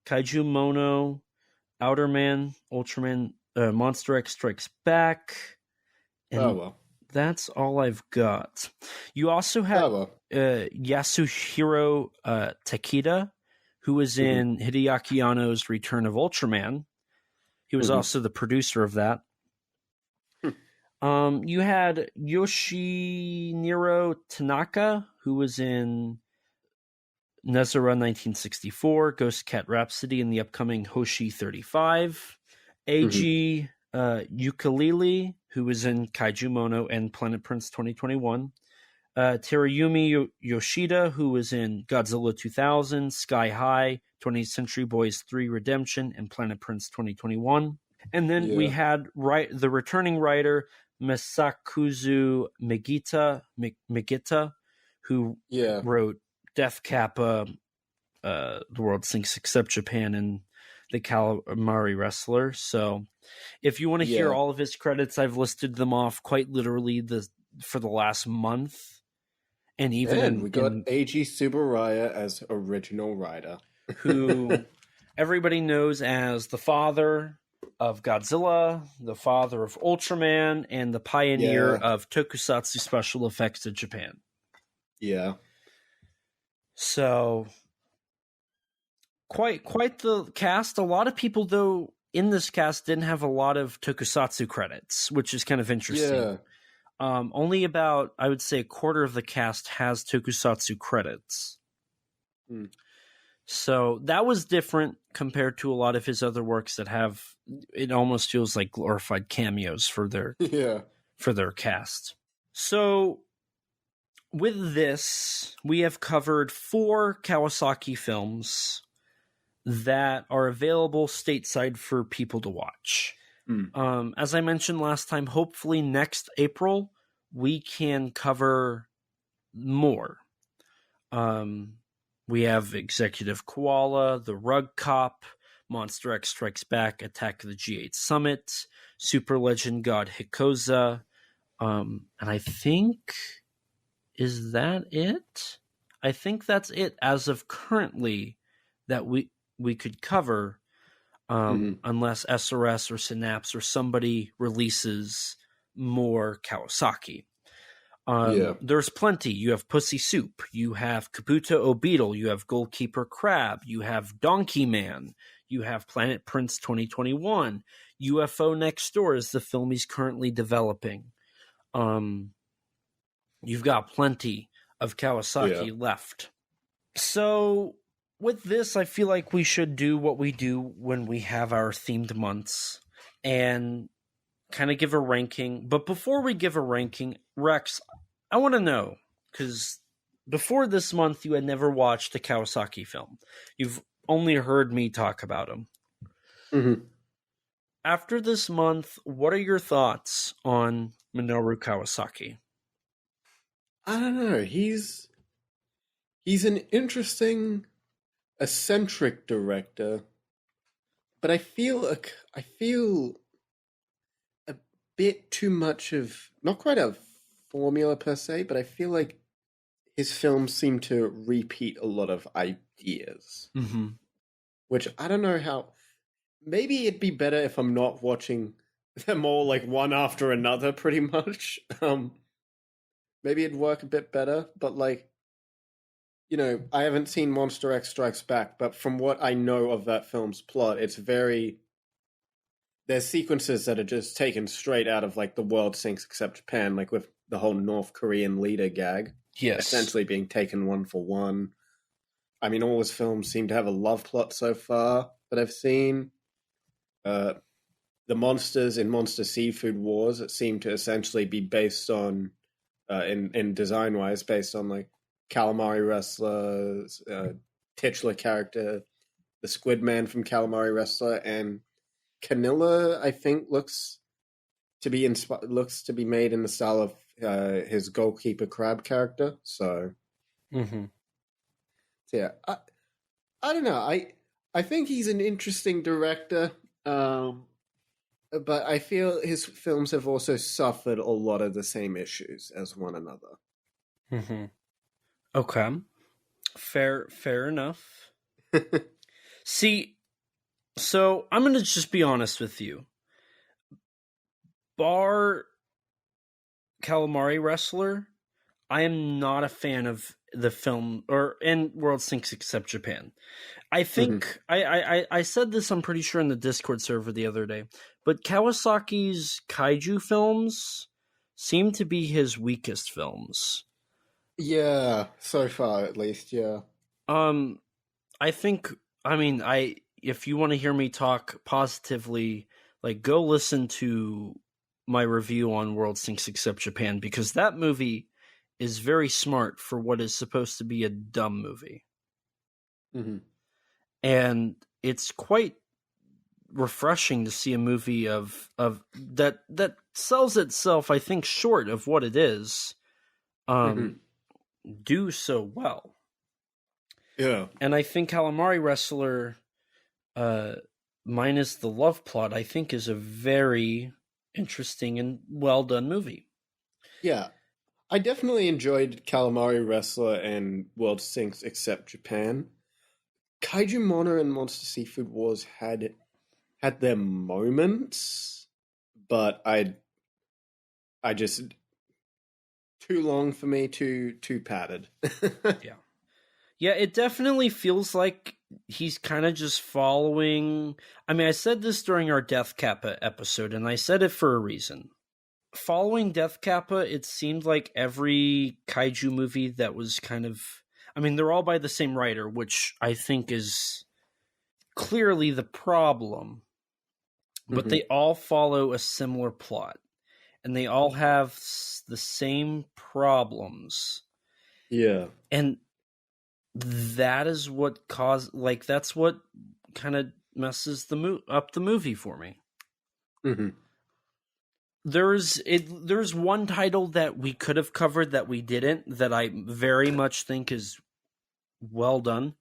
Kaiju Mono, Outerman, Ultraman, Monster X Strikes Back. And that's all I've got. You also have Yasuhiro Takeda, who was in Hideaki Anno's Return of Ultraman. He was also the producer of that. You had Yoshiniro Tanaka, who was in Nezura 1964, Ghost Cat Rhapsody, and the upcoming Hoshi 35. Eiji Ukulele, who was in Kaiju Mono and Planet Prince 2021. Terayumi Yoshida, who was in Godzilla 2000, Sky High, 20th Century Boys 3 Redemption, and Planet Prince 2021. And then we had the returning writer, Masakuzu Megita, who wrote Death Kappa, The World Thinks Except Japan, and The Calamari Wrestler. So if you want to hear all of his credits, I've listed them off quite literally for the last month. And even And we got Eiji Tsuburaya as original writer. who everybody knows as the father of Godzilla, the father of Ultraman, and the pioneer of Tokusatsu special effects in Japan. Yeah. So quite the cast. A lot of people, though, in this cast didn't have a lot of Tokusatsu credits, which is kind of interesting. Yeah. Only about, I would say, a quarter of the cast has Tokusatsu credits. So that was different compared to a lot of his other works that have, it almost feels like glorified cameos for their cast. So with this, we have covered 4 Kawasaki films that are available stateside for people to watch. As I mentioned last time, hopefully next April we can cover more. We have Executive Koala, The Rug Cop, Monster X Strikes Back, Attack of the G8 Summit, Super Legend God Hikoza, and I think, is that it? I think that's it as of currently that we could cover, unless SRS or Synapse or somebody releases more Kawasaki. There's plenty. You have Pussy Soup, you have Kabuto O'Beetle, you have Goalkeeper Crab, you have Donkey Man, you have Planet Prince 2021, UFO Next Door is the film he's currently developing. You've got plenty of Kawasaki left. So with this, I feel like we should do what we do when we have our themed months and kind of give a ranking. But before we give a ranking, Rex, I want to know, because before this month, you had never watched a Kawasaki film. You've only heard me talk about them. After this month, what are your thoughts on Minoru Kawasaki? I don't know. He's an interesting, eccentric director, but I feel a bit too much of, not quite a formula per se, but I feel like his films seem to repeat a lot of ideas, which I don't know how. Maybe it'd be better if I'm not watching them all like one after another, pretty much. Maybe it'd work a bit better, but like, you know, I haven't seen Monster X Strikes Back, but from what I know of that film's plot, it's very... There's sequences that are just taken straight out of like The World Sinks Except Japan, like with the whole North Korean leader gag. Yes. Essentially being taken one for one. I mean, all his films seem to have a love plot so far that I've seen. The monsters in Monster Seafood Wars, it seem to essentially be based on, in design-wise, based on like Calamari Wrestler, titular character, the Squid Man from Calamari Wrestler, and Canilla, I think, looks to be made in the style of his Goalkeeper Crab character. So, yeah, I don't know. I think he's an interesting director, but I feel his films have also suffered a lot of the same issues as one another. Okay, fair enough. See, so I'm going to just be honest with you. Bar Calamari Wrestler, I am not a fan of the film or in World Sinks Except Japan. I think I said this, I'm pretty sure, in the Discord server the other day, but Kawasaki's kaiju films seem to be his weakest films. Yeah, so far at least, yeah. I think, I mean, if you want to hear me talk positively, like, go listen to my review on World Sinks Except Japan, because that movie is very smart for what is supposed to be a dumb movie. And it's quite refreshing to see a movie of that sells itself, I think, short of what it is, do so well. Yeah. And I think Calamari Wrestler, minus the love plot, I think is a very interesting and well done movie. Yeah. I definitely enjoyed Calamari Wrestler and World Sinks except Japan. Kaiju Mono and Monster Seafood Wars had their moments, but I just too long for me, too padded. Yeah, it definitely feels like he's kind of just following. I mean, I said this during our Death Kappa episode, and I said it for a reason. Following Death Kappa, it seemed like every kaiju movie that was kind of. I mean, they're all by the same writer, which I think is clearly the problem. But they all follow a similar plot, and they all have the same problems. Yeah. And that is what that's what kind of messes up the movie for me. Mm-hmm. There's one title that we could have covered that we didn't, that I very much think is well done.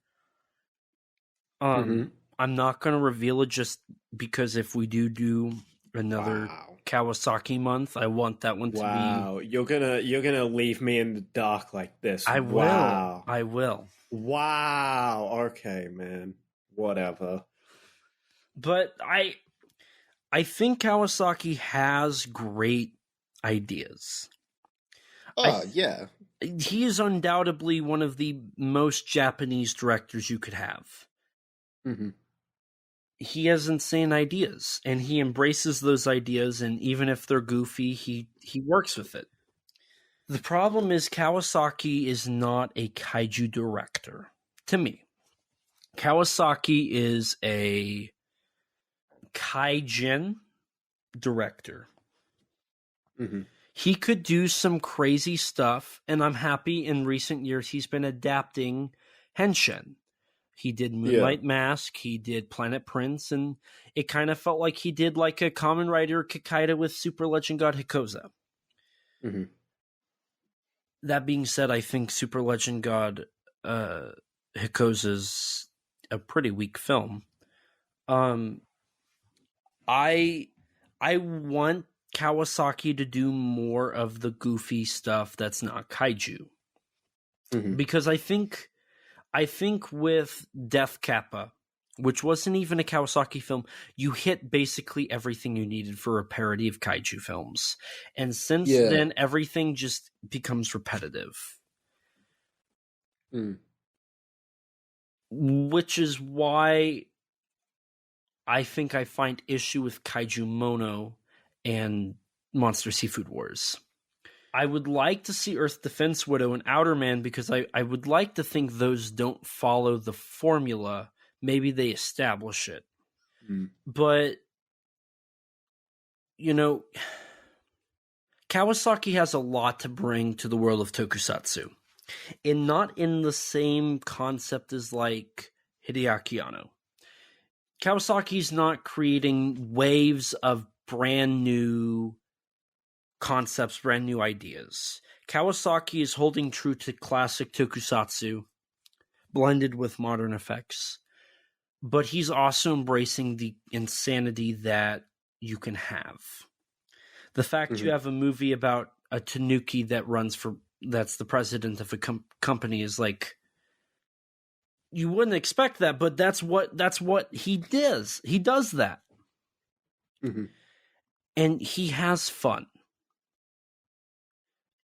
I'm not going to reveal it just because if we do another Kawasaki month, I want that one to be. Wow, you're gonna leave me in the dark like this. I will. Wow. I will. Wow. Okay, man. Whatever. But I think Kawasaki has great ideas. Yeah. He is undoubtedly one of the most Japanese directors you could have. Mm-hmm. He has insane ideas, and he embraces those ideas, and even if they're goofy, he works with it. The problem is Kawasaki is not a kaiju director, to me. Kawasaki is a kaijin director. Mm-hmm. He could do some crazy stuff, and I'm happy in recent years he's been adapting Henshin. He did Moonlight Mask, he did Planet Prince, and it kind of felt like he did like a Kamen Rider Kakaida with Super Legend God Hikoza. Mm-hmm. That being said, I think Super Legend God Hikoza's a pretty weak film. I want Kawasaki to do more of the goofy stuff that's not kaiju. Mm-hmm. Because I think with Death Kappa, which wasn't even a Kawasaki film, you hit basically everything you needed for a parody of kaiju films. And since then, everything just becomes repetitive. Mm. Which is why I think I find issue with Kaiju Mono and Monster Seafood Wars. I would like to see Earth Defense Widow and Outer Man because I would like to think those don't follow the formula. Maybe they establish it. Mm. But, Kawasaki has a lot to bring to the world of Tokusatsu. And not in the same concept as like Hideaki Anno. Kawasaki's not creating waves of brand new concepts, brand new ideas. Kawasaki is holding true to classic Tokusatsu, blended with modern effects. But he's also embracing the insanity that you can have. The fact you have a movie about a tanuki that's the president of a company is like, you wouldn't expect that, but that's what he does. He does that. Mm-hmm. And he has fun.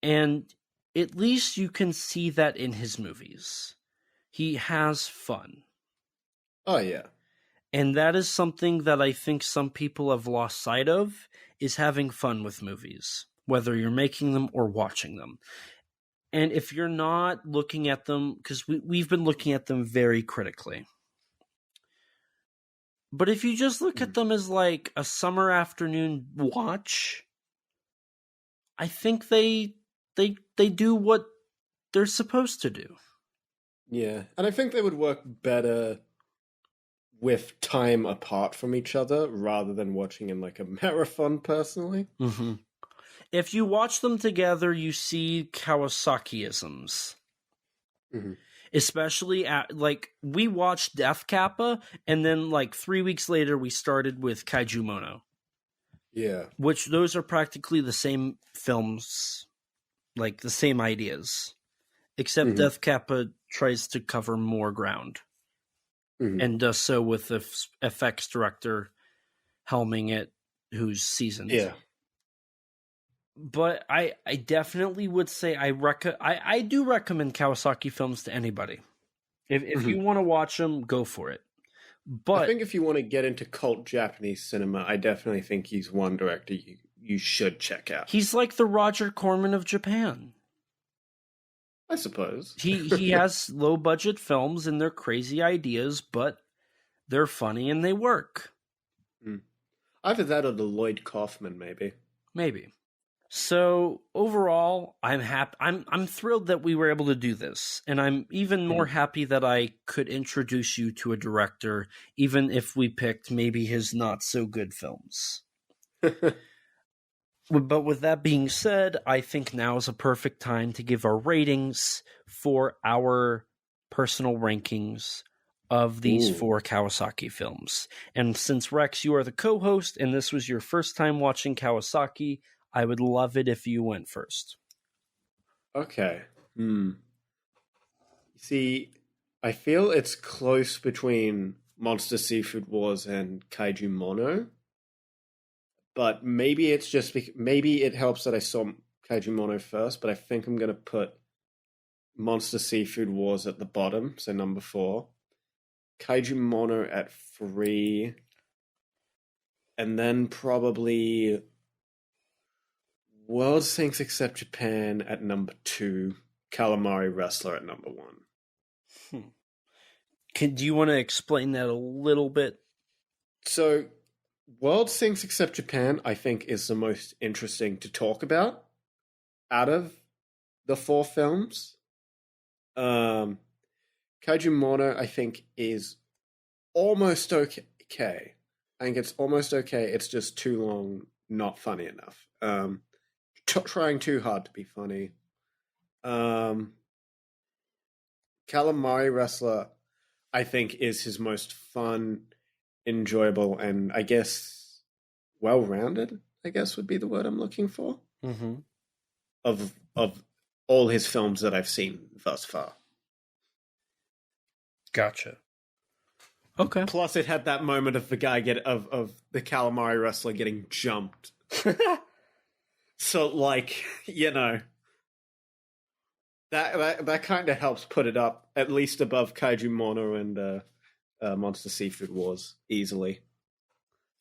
And at least you can see that in his movies. He has fun. Oh, yeah. And that is something that I think some people have lost sight of, is having fun with movies, whether you're making them or watching them. And if you're not looking at them, because we've been looking at them very critically. But if you just look at them as like a summer afternoon watch, I think they do what they're supposed to do. Yeah, and I think they would work better with time apart from each other rather than watching in like a marathon, personally. Mm-hmm. If you watch them together, you see Kawasaki-isms. Mm-hmm. Especially we watched Death Kappa, and then like 3 weeks later we started with Kaiju Mono. Yeah. Which those are practically the same films. like the same ideas, except Death Kappa tries to cover more ground and does so with the effects director helming it, who's seasoned. Yeah. But I definitely would say I do recommend Kawasaki films to anybody. If you want to watch them, go for it. But I think if you want to get into cult Japanese cinema, I definitely think he's one director you should check out. He's like the Roger Corman of Japan. I suppose. He has low budget films and they're crazy ideas, but they're funny and they work. Either that or the Lloyd Kaufman, maybe. Maybe. So overall, I'm happy. I'm thrilled that we were able to do this, and I'm even more happy that I could introduce you to a director, even if we picked maybe his not so good films. But with that being said, I think now is a perfect time to give our ratings for our personal rankings of these 4 Kawasaki films. And since Rex, you are the co-host, and this was your first time watching Kawasaki, I would love it if you went first. Okay. See, I feel it's close between Monster Seafood Wars and Kaiju Mono. But maybe it's just maybe it helps that I saw Kaiju Mono first, but I think I'm going to put Monster Seafood Wars at the bottom, so number 4. Kaiju Mono at 3. And then probably World's Things Except Japan at number 2. Calamari Wrestler at number 1. Do you want to explain that a little bit? So, World's Things Except Japan, I think, is the most interesting to talk about out of the 4 films. Kaiju Mono, I think, is almost okay. I think it's almost okay. It's just too long, not funny enough. Trying too hard to be funny. Calamari Wrestler, I think, is his most fun, enjoyable, and I guess well-rounded, I guess would be the word I'm looking for. Of all his films that I've seen thus far. Gotcha. Okay. Plus, it had that moment of the guy of the Calamari Wrestler getting jumped. So, like, you know, that kind of helps put it up at least above Kaiju Mono and Monster Seafood Wars easily.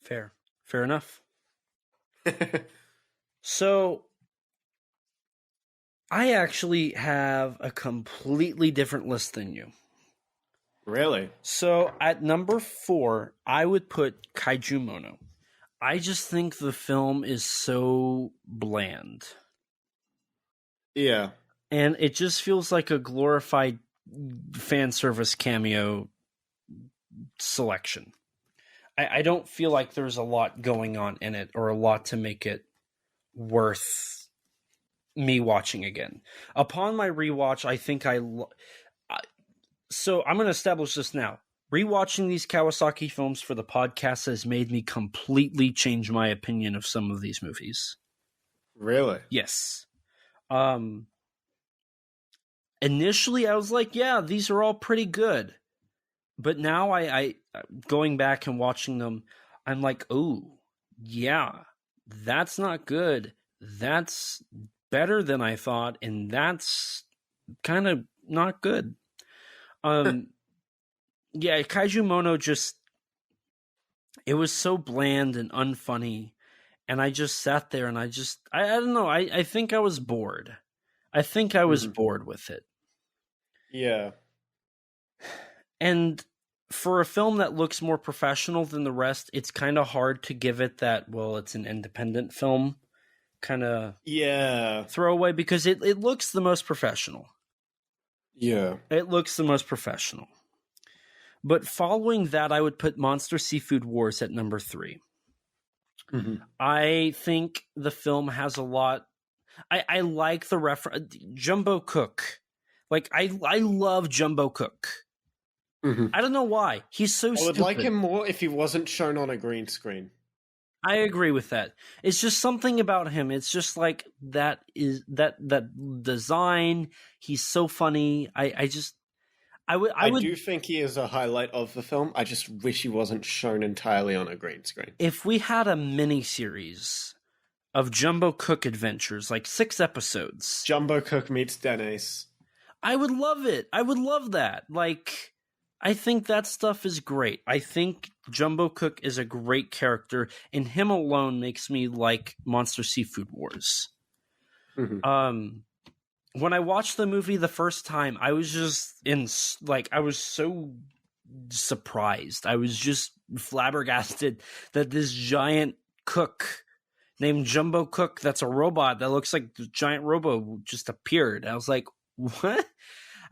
Fair enough. So, I actually have a completely different list than you. Really? So, at number 4, I would put Kaiju Mono. I just think the film is so bland. Yeah. And it just feels like a glorified fan service cameo selection. I don't feel like there's a lot going on in it or a lot to make it worth me watching again. Upon my rewatch, I think so I'm going to establish this now. Rewatching these Kawasaki films for the podcast has made me completely change my opinion of some of these movies. Really? Yes. Initially, I was like, yeah, these are all pretty good. But now I going back and watching them, I'm like, oh, yeah, that's not good. That's better than I thought, and that's kind of not good. Yeah, Kaiju Mono it was so bland and unfunny, and I just sat there and I don't know, I think I was bored. I think I was bored with it. Yeah. And for a film that looks more professional than the rest, it's kind of hard to give it that, well, it's an independent film kind of throwaway, because it looks the most professional. Yeah. It looks the most professional. But following that, I would put Monster Seafood Wars at number 3. I think the film has a lot. I like the reference. Jumbo Cook. Like, I love Jumbo Cook. I don't know why. He's so stupid. I would like him more if he wasn't shown on a green screen. I agree with that. It's just something about him. It's just like that design. He's so funny. I would do think he is a highlight of the film. I just wish he wasn't shown entirely on a green screen. if we had a mini series of Jumbo Cook adventures, like 6 episodes, Jumbo Cook meets Dennis. I would love it. I would love that. Like, I think that stuff is great. I think Jumbo Cook is a great character, and him alone makes me like Monster Seafood Wars. Mm-hmm. When I watched the movie the first time, I was just I was so surprised. I was just flabbergasted that this giant cook named Jumbo Cook, that's a robot that looks like the giant robo, just appeared. I was like, what?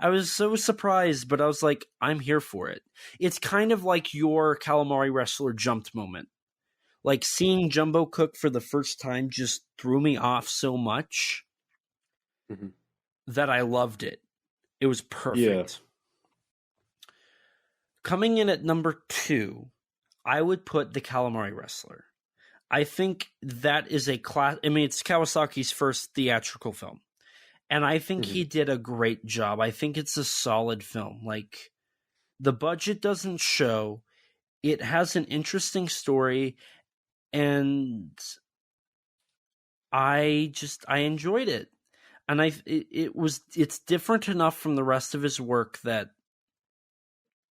I was so surprised, but I was like, I'm here for it. It's kind of like your calamari wrestler jumped moment. Like, seeing Jumbo Cook for the first time just threw me off so much that I loved it. It was perfect. Yeah. Coming in at number 2, I would put The Calamari Wrestler. I think that is a class. I mean, it's Kawasaki's first theatrical film. And I think he did a great job. I think it's a solid film. Like, the budget doesn't show. It has an interesting story. And I enjoyed it. And it's different enough from the rest of his work that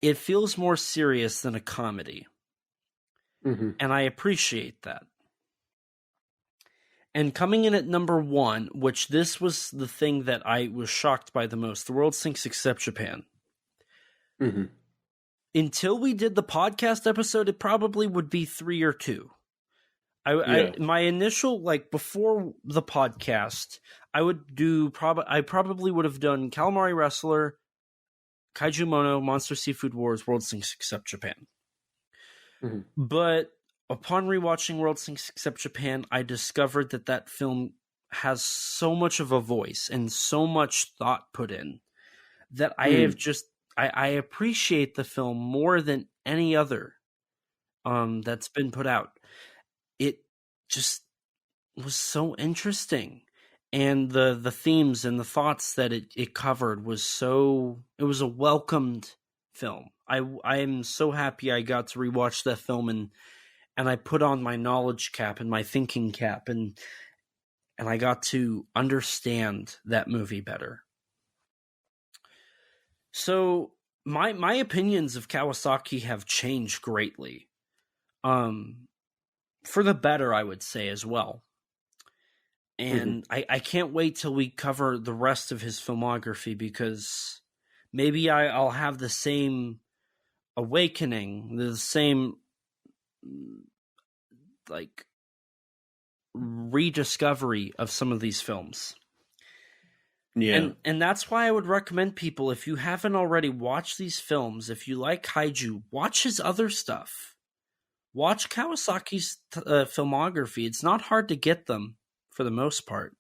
it feels more serious than a comedy. And I appreciate that. And coming in at number 1, which this was the thing that I was shocked by the most, The World Sinks Except Japan. Until we did the podcast episode, it probably would be 3 or 2. My initial, like, before the podcast, I probably would have done Calamari Wrestler, Kaiju Mono, Monster Seafood Wars, World Sinks Except Japan. But upon rewatching World Sinks Except Japan, I discovered that film has so much of a voice and so much thought put in that I appreciate the film more than any other that's been put out. It just was so interesting. And the themes and the thoughts that it covered it was a welcomed film. I am so happy I got to rewatch that film and I put on my knowledge cap and my thinking cap and I got to understand that movie better. So my opinions of Kawasaki have changed greatly. For the better, I would say, as well. And I can't wait till we cover the rest of his filmography, because maybe I'll have the same awakening, the same like rediscovery of some of these films. Yeah. And that's why I would recommend people, if you haven't already watched these films, if you like kaiju, watch his other stuff. Watch Kawasaki's filmography. It's not hard to get them for the most part.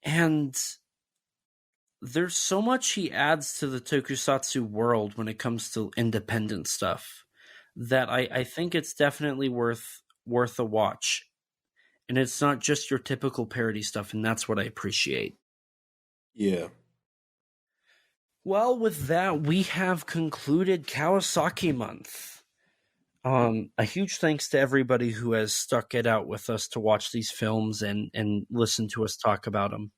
And there's so much he adds to the tokusatsu world when it comes to independent stuff that I think it's definitely worth a watch. And it's not just your typical parody stuff, and that's what I appreciate. Yeah. Well, with that, we have concluded Kawasaki Month. A huge thanks to everybody who has stuck it out with us to watch these films and listen to us talk about them.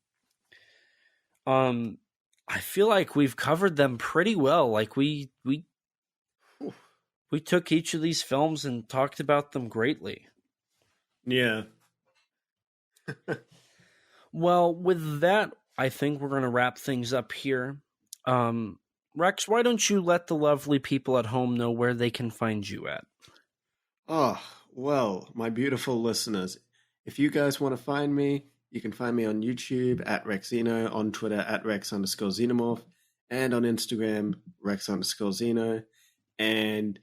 I feel like we've covered them pretty well. Like we took each of these films and talked about them greatly. Yeah. Well, with that, I think we're going to wrap things up here. Rex, why don't you let the lovely people at home know where they can find you at? Oh, well, my beautiful listeners, if you guys want to find me, you can find me on YouTube at Rexino, on Twitter at Rex_Xenomorph, and on Instagram, Rex_Xeno. And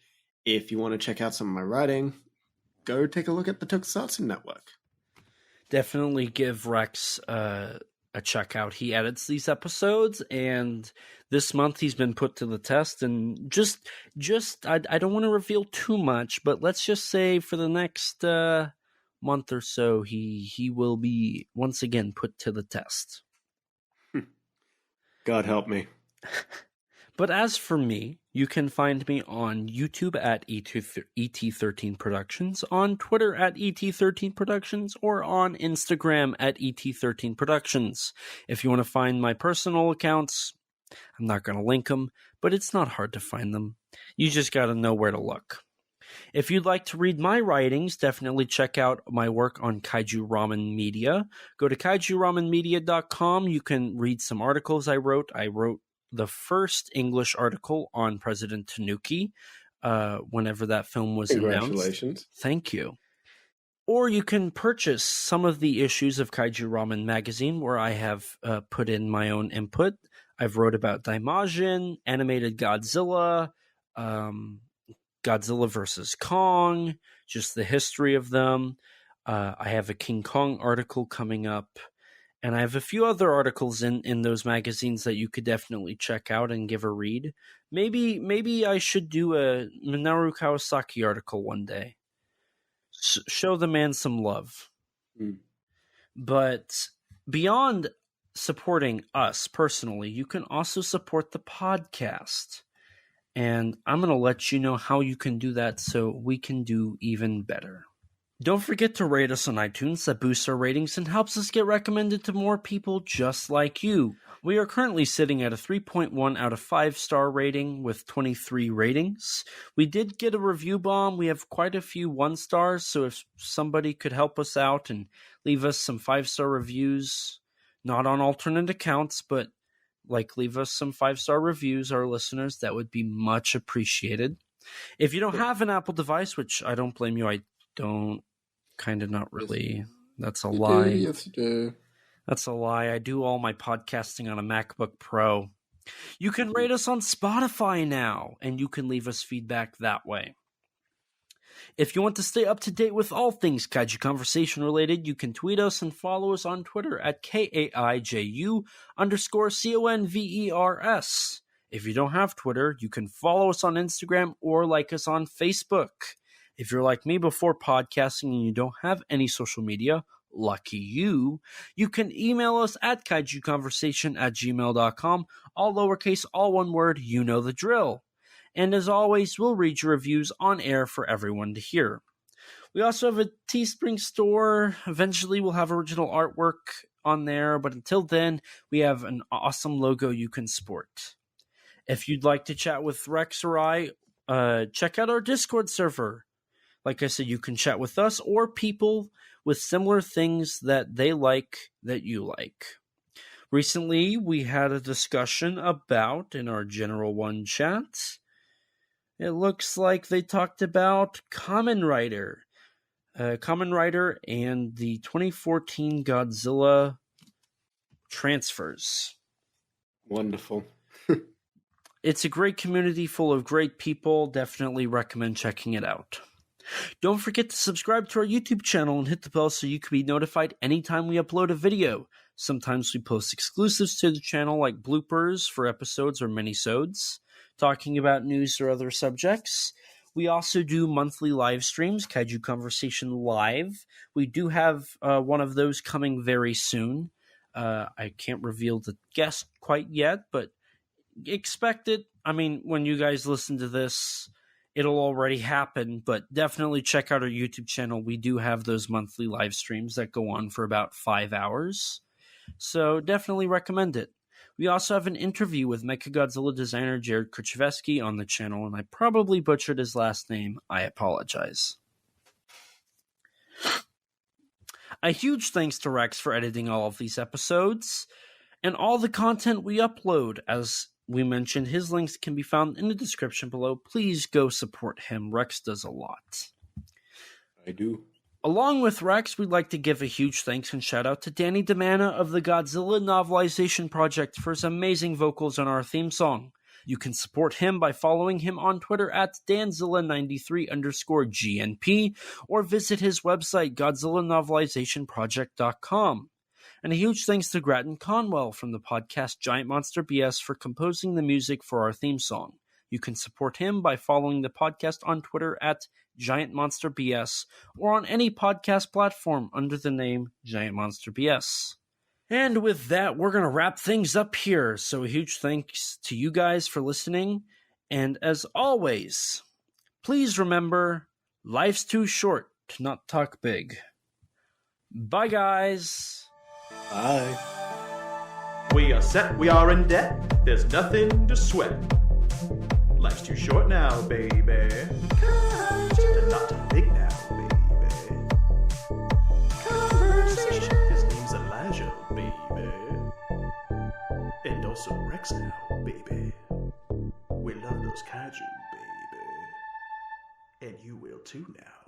if you want to check out some of my writing, go take a look at the Tokusatsu Network. Definitely give Rex a check out. He edits these episodes, and this month he's been put to the test. And just I don't want to reveal too much, but let's just say for the next month or so, he will be once again put to the test. God help me. But as for me, you can find me on YouTube at ET13 Productions, on Twitter at ET13 Productions, or on Instagram at ET13 Productions. If you want to find my personal accounts, I'm not going to link them, but it's not hard to find them. You just got to know where to look. If you'd like to read my writings, definitely check out my work on Kaiju Ramen Media. Go to kaijuramenmedia.com. You can read some articles I wrote. I wrote the first English article on President Tanuki whenever that film was announced. Congratulations. Thank you. Or you can purchase some of the issues of Kaiju Ramen magazine where I have put in my own input. I've wrote about Daimajin, animated Godzilla, Godzilla vs. Kong, just the history of them. I have a King Kong article coming up. And I have a few other articles in those magazines that you could definitely check out and give a read. Maybe I should do a Minoru Kawasaki article one day. Show the man some love. Mm. But beyond supporting us personally, you can also support the podcast. And I'm going to let you know how you can do that so we can do even better. Don't forget to rate us on iTunes. That boosts our ratings and helps us get recommended to more people just like you. We are currently sitting at a 3.1 out of 5 star rating with 23 ratings. We did get a review bomb. We have quite a few 1 stars, so if somebody could help us out and leave us some 5-star reviews, not on alternate accounts, but leave us some 5-star reviews, our listeners, that would be much appreciated. If you don't have an Apple device, which I don't blame you, I don't, kind of not really. That's a lie. Yes, you do. That's a lie. I do all my podcasting on a MacBook Pro. You can rate us on Spotify now, and you can leave us feedback that way. If you want to stay up to date with all things Kaiju Conversation related, you can tweet us and follow us on Twitter at KAIJU_CONVERS. If you don't have Twitter, you can follow us on Instagram or like us on Facebook. If you're like me before podcasting and you don't have any social media, lucky you, you can email us at kaijuconversation@gmail.com, all lowercase, all one word, you know the drill. And as always, we'll read your reviews on air for everyone to hear. We also have a Teespring store. Eventually, we'll have original artwork on there, but until then, we have an awesome logo you can sport. If you'd like to chat with Rex or I, check out our Discord server. Like I said, you can chat with us or people with similar things that they like that you like. Recently, we had a discussion about, in our General 1 chat, it looks like they talked about Kamen Rider and the 2014 Godzilla transfers. Wonderful. It's a great community full of great people. Definitely recommend checking it out. Don't forget to subscribe to our YouTube channel and hit the bell so you can be notified anytime we upload a video. Sometimes we post exclusives to the channel like bloopers for episodes or minisodes, talking about news or other subjects. We also do monthly live streams, Kaiju Conversation Live. We do have one of those coming very soon. I can't reveal the guest quite yet, but expect it. I mean, when you guys listen to this, it'll already happen, but definitely check out our YouTube channel. We do have those monthly live streams that go on for about 5 hours. So definitely recommend it. We also have an interview with Mechagodzilla designer Jared Kuchevsky on the channel, and I probably butchered his last name. I apologize. A huge thanks to Rex for editing all of these episodes and all the content we upload. As we mentioned, his links can be found in the description below. Please go support him. Rex does a lot. I do. Along with Rex, we'd like to give a huge thanks and shout out to Danny DeManna of the Godzilla Novelization Project for his amazing vocals on our theme song. You can support him by following him on Twitter at Danzilla93_GNP or visit his website, GodzillaNovelizationProject.com. And a huge thanks to Gratton Conwell from the podcast Giant Monster BS for composing the music for our theme song. You can support him by following the podcast on Twitter at Giant Monster BS or on any podcast platform under the name Giant Monster BS. And with that, we're going to wrap things up here. So a huge thanks to you guys for listening. And as always, please remember, life's too short to not talk big. Bye, guys. Bye. We are set, we are in debt, there's nothing to sweat. Life's too short now, baby. Kaiju, not too big now, baby. Conversation. His name's Elijah, baby. And also Rex now, baby. We love those kaiju, baby. And you will too now.